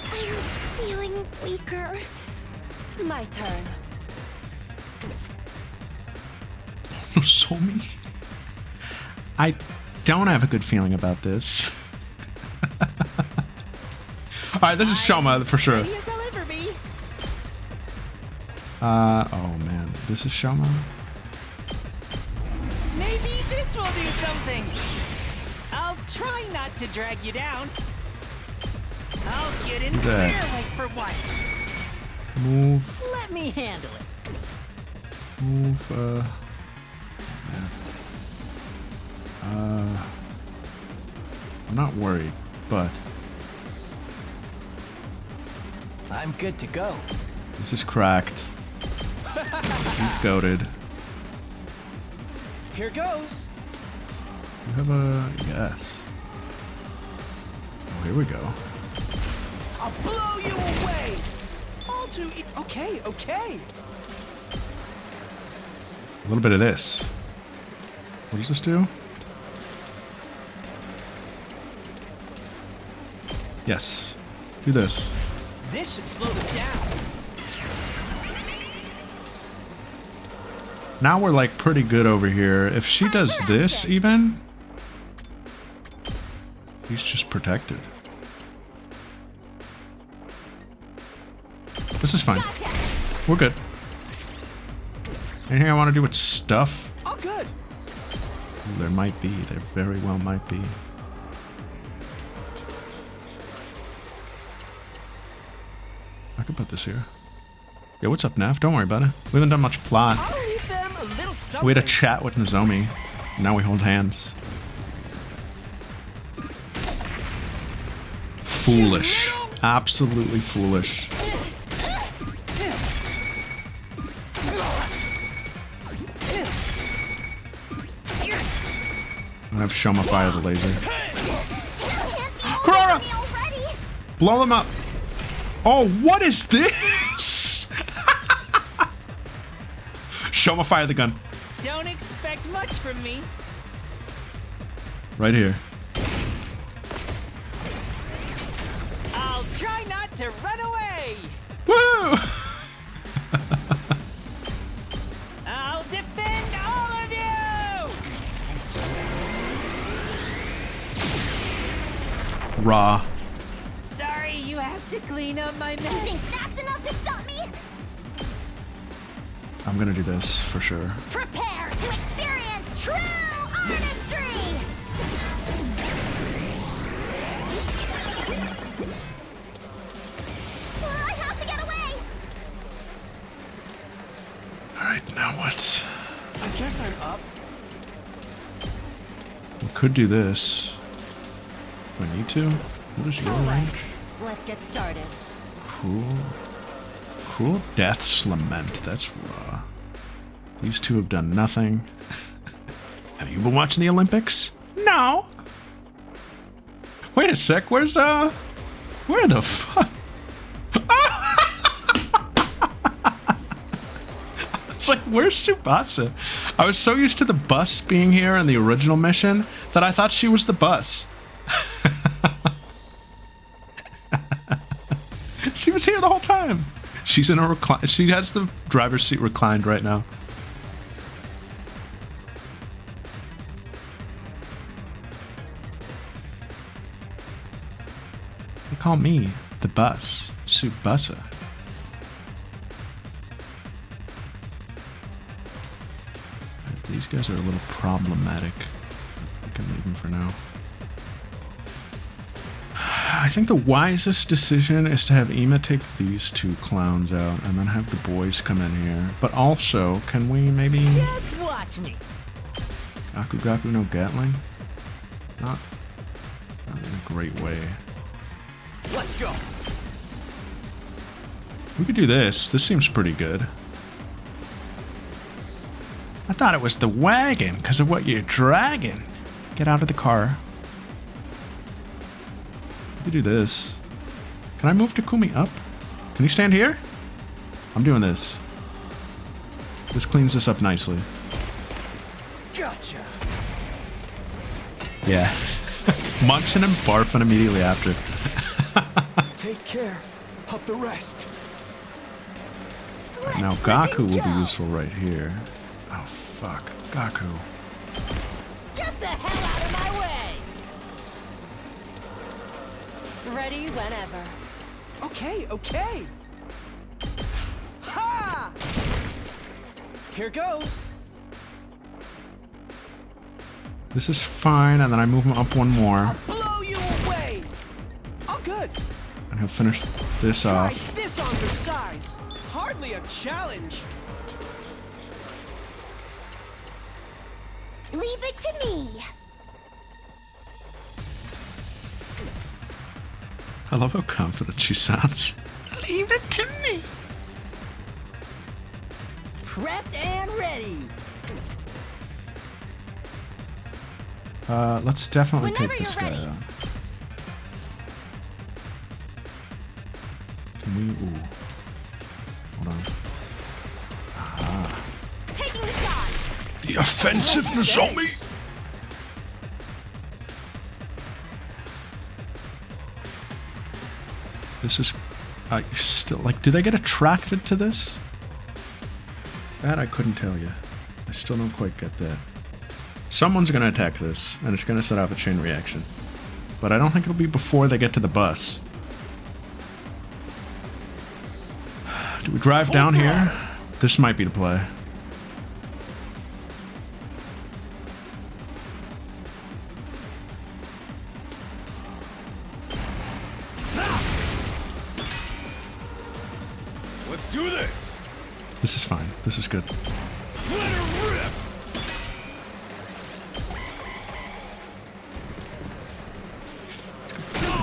I'm feeling weaker. My turn. Somi? I don't have a good feeling about this. Alright, this is Shoma for sure. Ready as I'll ever be. Oh man, this is Shoma? Maybe this will do something. I'll try not to drag you down. I'll get in There. there like for once. Move, Let me handle it. move, yeah. I'm not worried, but I'm good to go. this is cracked. He's goated. Here goes. You have a yes. Oh, here we go. I'll blow you away. All too okay, okay. A little bit of this. What does this do? Yes. Do this. This should slow them down. Now we're like pretty good over here. If she does this even, he's just protected. This is fine. We're good. Anything I want to do with stuff? All good. There might be. There very well might be. I could put this here. Yeah, what's up, Nav? Don't worry about it. We haven't done much plot. I'll leave them a little something. We had a chat with Nozomi. Now we hold hands. Foolish. Absolutely foolish. I'm gonna have Shoma fire the laser. Kurara! Blow them up! Oh, what is this? Shoma fire the gun. Don't expect much from me. Right here. I'll try not to run away. Woo! I'll defend all of you. Raw. Sorry, you have to clean up my You think mess. that's enough to stop me? I'm gonna do this for sure. Prepare to experience true artistry! I have to get away! Alright, now what? I guess I'm up. We could do this. Do I need to? What is your range? Let's get started. Cruel Death's Lament. That's raw. These two have done nothing. Have you been watching the Olympics? No. Wait a sec. Where's where the fuck? It's like, where's Tsubasa? I was so used to the bus being here in the original mission that I thought she was the bus. She was here the whole time. She's in a recline. She has the driver's seat reclined right now. They call me the bus, Tsubasa. These guys are a little problematic. I can leave them for now. I think the wisest decision is to have Ima take these two clowns out and then have the boys come in here. But also, can we maybe... Just watch me. Gaku Gaku no Gatling? Not in a great way. Let's go. We could do this. This seems pretty good. I thought it was the wagon because of what you're dragging. Get out of the car. We could do this. Can I move Takumi up? Can you stand here? I'm doing this. This cleans this up nicely. Gotcha. Yeah. Munching and barfing immediately after. Take care of the rest. Now Gaku will be useful right here. Oh fuck. Gaku. Get the hell out of my way! Ready whenever. Okay, okay. Ha! Here goes. This is fine, and then I move him up one more. Blow you away. All good. And he'll finish this Try off. this on your size. Hardly a challenge. Leave it to me. I love how confident she sounds. Leave it to me. Prepped and ready. Let's definitely Whenever take this you're guy ready. on. Can we? Ooh. Hold on. Taking the shot. The offensive Nozomi! This is... I still... Like, do they get attracted to this? That I couldn't tell you. I still don't quite get that. Someone's gonna attack this, and it's gonna set off a chain reaction. But I don't think it'll be before they get to the bus. Do we drive down here? This might be the play. Let's do this. This is fine. This is good. Let her rip.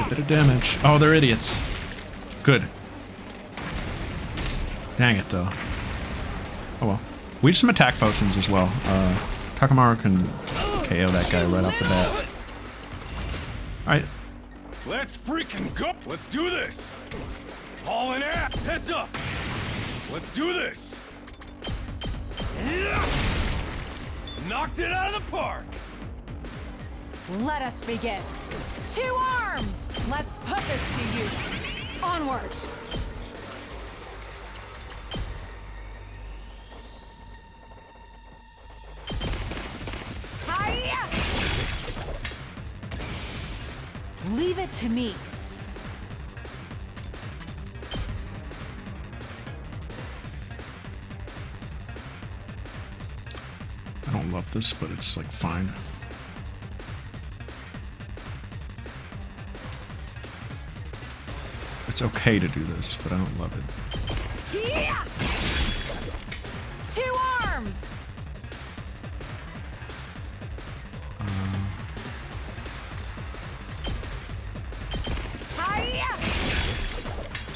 A bit of damage. Oh, they're idiots. Good. Dang it, though. Oh well. We have some attack potions as well. Takamaru can KO that guy right off the bat. Alright. Let's freaking go. Let's do this. All in air. Heads up. Let's do this. Yeah. Knocked it out of the park. Let us begin. 2 arms! Let's put this to use. Onward! Hiya! Leave it to me. I don't love this, but it's like fine. It's okay to do this, but I don't love it. Yeah! 2 arms! Hiya!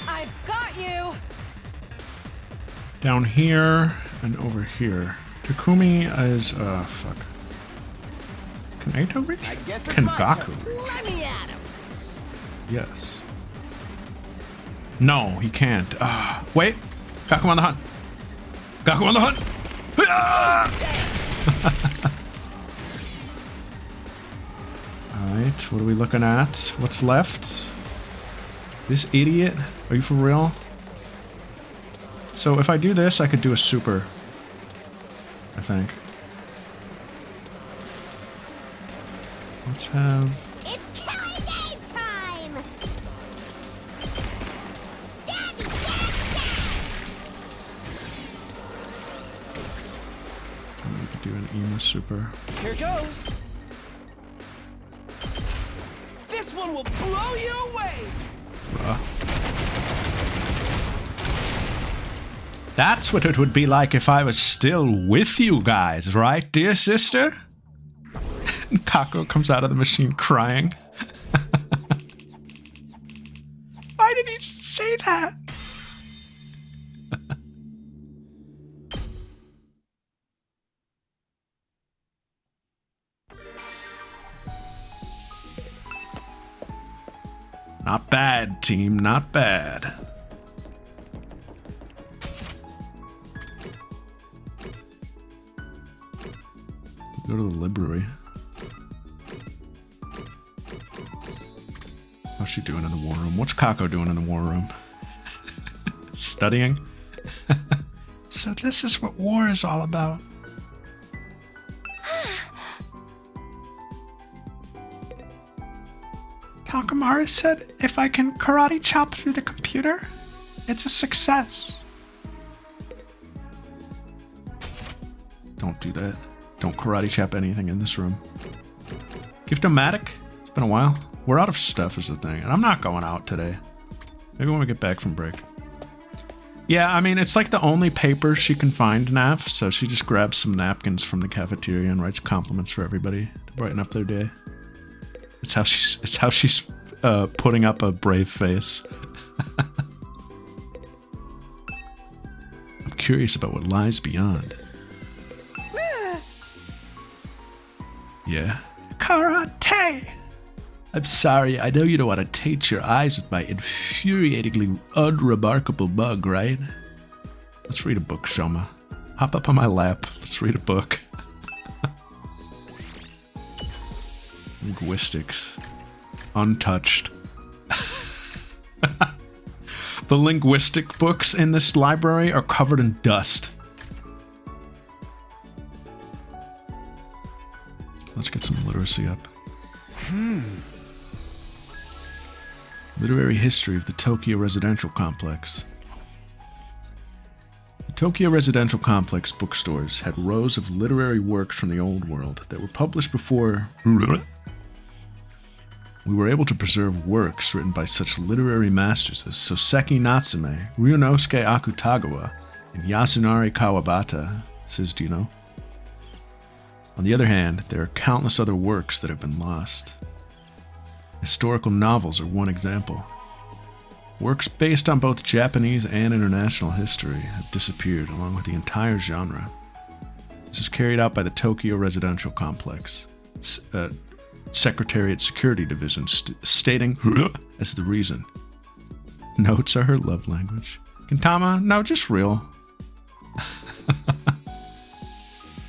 I've got you! Down here and over here. Takumi is, fuck. Can Eito reach? I guess it's Can my Gaku? turn. Let me at him. Yes. No, he can't. Wait. Gaku on the hunt. Gaku on the hunt. Alright, what are we looking at? What's left? This idiot? Are you for real? So if I do this, I could do a super. I think. Let's have... It's killing game time! Stabby, stab, We could do an Ema super. Here goes. This one will blow you away. That's what it would be like if I was still with you guys, right, dear sister? Taco comes out of the machine crying. Why did he say that? Not bad, team, not bad. Go to the library. How's she doing in the war room? What's Kako doing in the war room? Studying? So this is what war is all about. Takamaru said if I can karate chop through the computer, it's a success. Don't do that. Don't karate chop anything in this room. Gift-O-Matic? It's been a while. We're out of stuff is the thing, and I'm not going out today. Maybe when we get back from break. Yeah, I mean, it's like the only paper she can find, Nav, so she just grabs some napkins from the cafeteria and writes compliments for everybody to brighten up their day. It's how she's putting up a brave face. I'm curious about what lies beyond. Yeah? Karate! I'm sorry, I know you don't want to taint your eyes with my infuriatingly unremarkable mug, right? Let's read a book, Shoma. Hop up on my lap. Let's read a book. Linguistics. Untouched. The linguistic books in this library are covered in dust. Let's get some literacy up. Literary history of the Tokyo Residential Complex. The Tokyo Residential Complex bookstores had rows of literary works from the old world that were published before we were able to preserve works written by such literary masters as Soseki Natsume, Ryunosuke Akutagawa, and Yasunari Kawabata, says Dino. On the other hand, there are countless other works that have been lost. Historical novels are one example. Works based on both Japanese and international history have disappeared along with the entire genre. This is carried out by the Tokyo Residential Complex Secretariat Security Division, stating as the reason. Notes are her love language. Gintama? No, just real.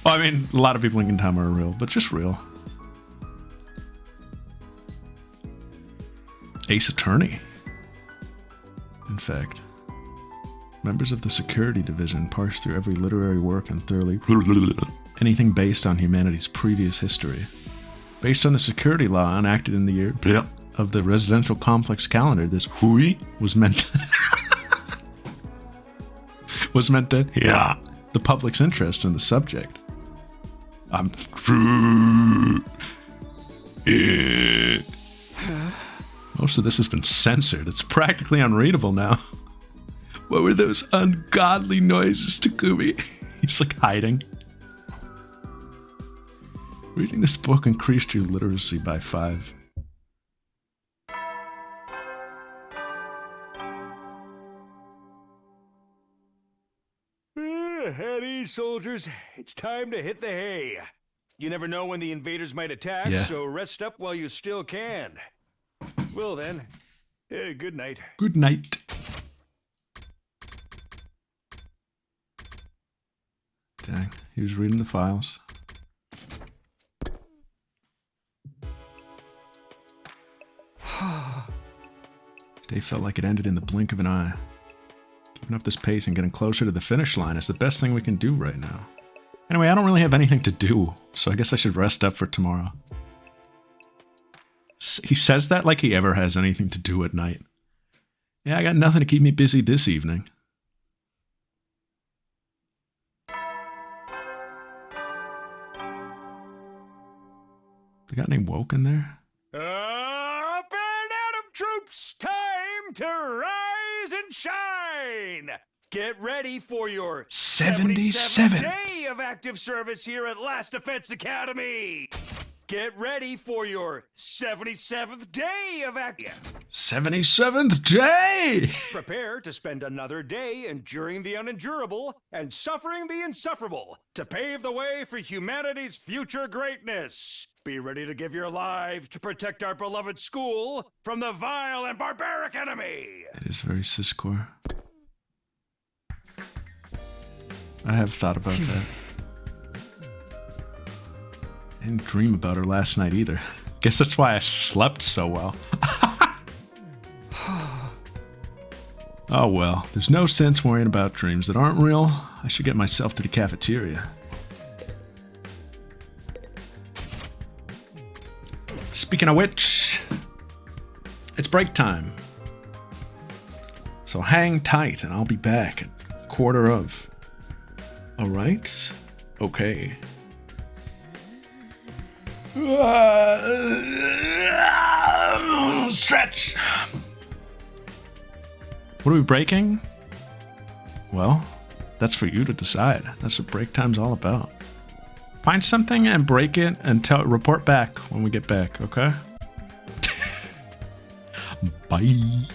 Well, I mean, a lot of people in Gintama are real, but just real. Ace Attorney. In fact, members of the Security Division parse through every literary work and thoroughly anything based on humanity's previous history. Based on the security law enacted in the year of the residential complex calendar, this was meant to the public's interest in the subject. Most of this has been censored. It's practically unreadable now. What were those ungodly noises, Takumi? He's like hiding. Reading this book increased your literacy by 5. At ease, soldiers. It's time to hit the hay. You never know when the invaders might attack, so rest up while you still can. Well then, good night. Good night. Dang, he was reading the files. Today felt like it ended in the blink of an eye. Keeping up this pace and getting closer to the finish line is the best thing we can do right now. Anyway, I don't really have anything to do, so I guess I should rest up for tomorrow. He says that like he ever has anything to do at night. Yeah, I got nothing to keep me busy this evening. They got any woke in there? Up and Adam troops, time to rise and shine! Get ready for your 77th day of active service here at Last Defense Academy! Get ready for your 77th day of active... 77th day! Prepare to spend another day enduring the unendurable and suffering the insufferable to pave the way for humanity's future greatness. Be ready to give your lives to protect our beloved school from the vile and barbaric enemy. It is very ciscore. I have thought about that. I didn't dream about her last night either. Guess that's why I slept so well. Oh well, there's no sense worrying about dreams that aren't real. I should get myself to the cafeteria. Speaking of which, it's break time. So hang tight and I'll be back at 1:15. Alright? Okay. Stretch! What are we breaking? Well, that's for you to decide. That's what break time's all about. Find something and break it and report back when we get back, okay? Bye.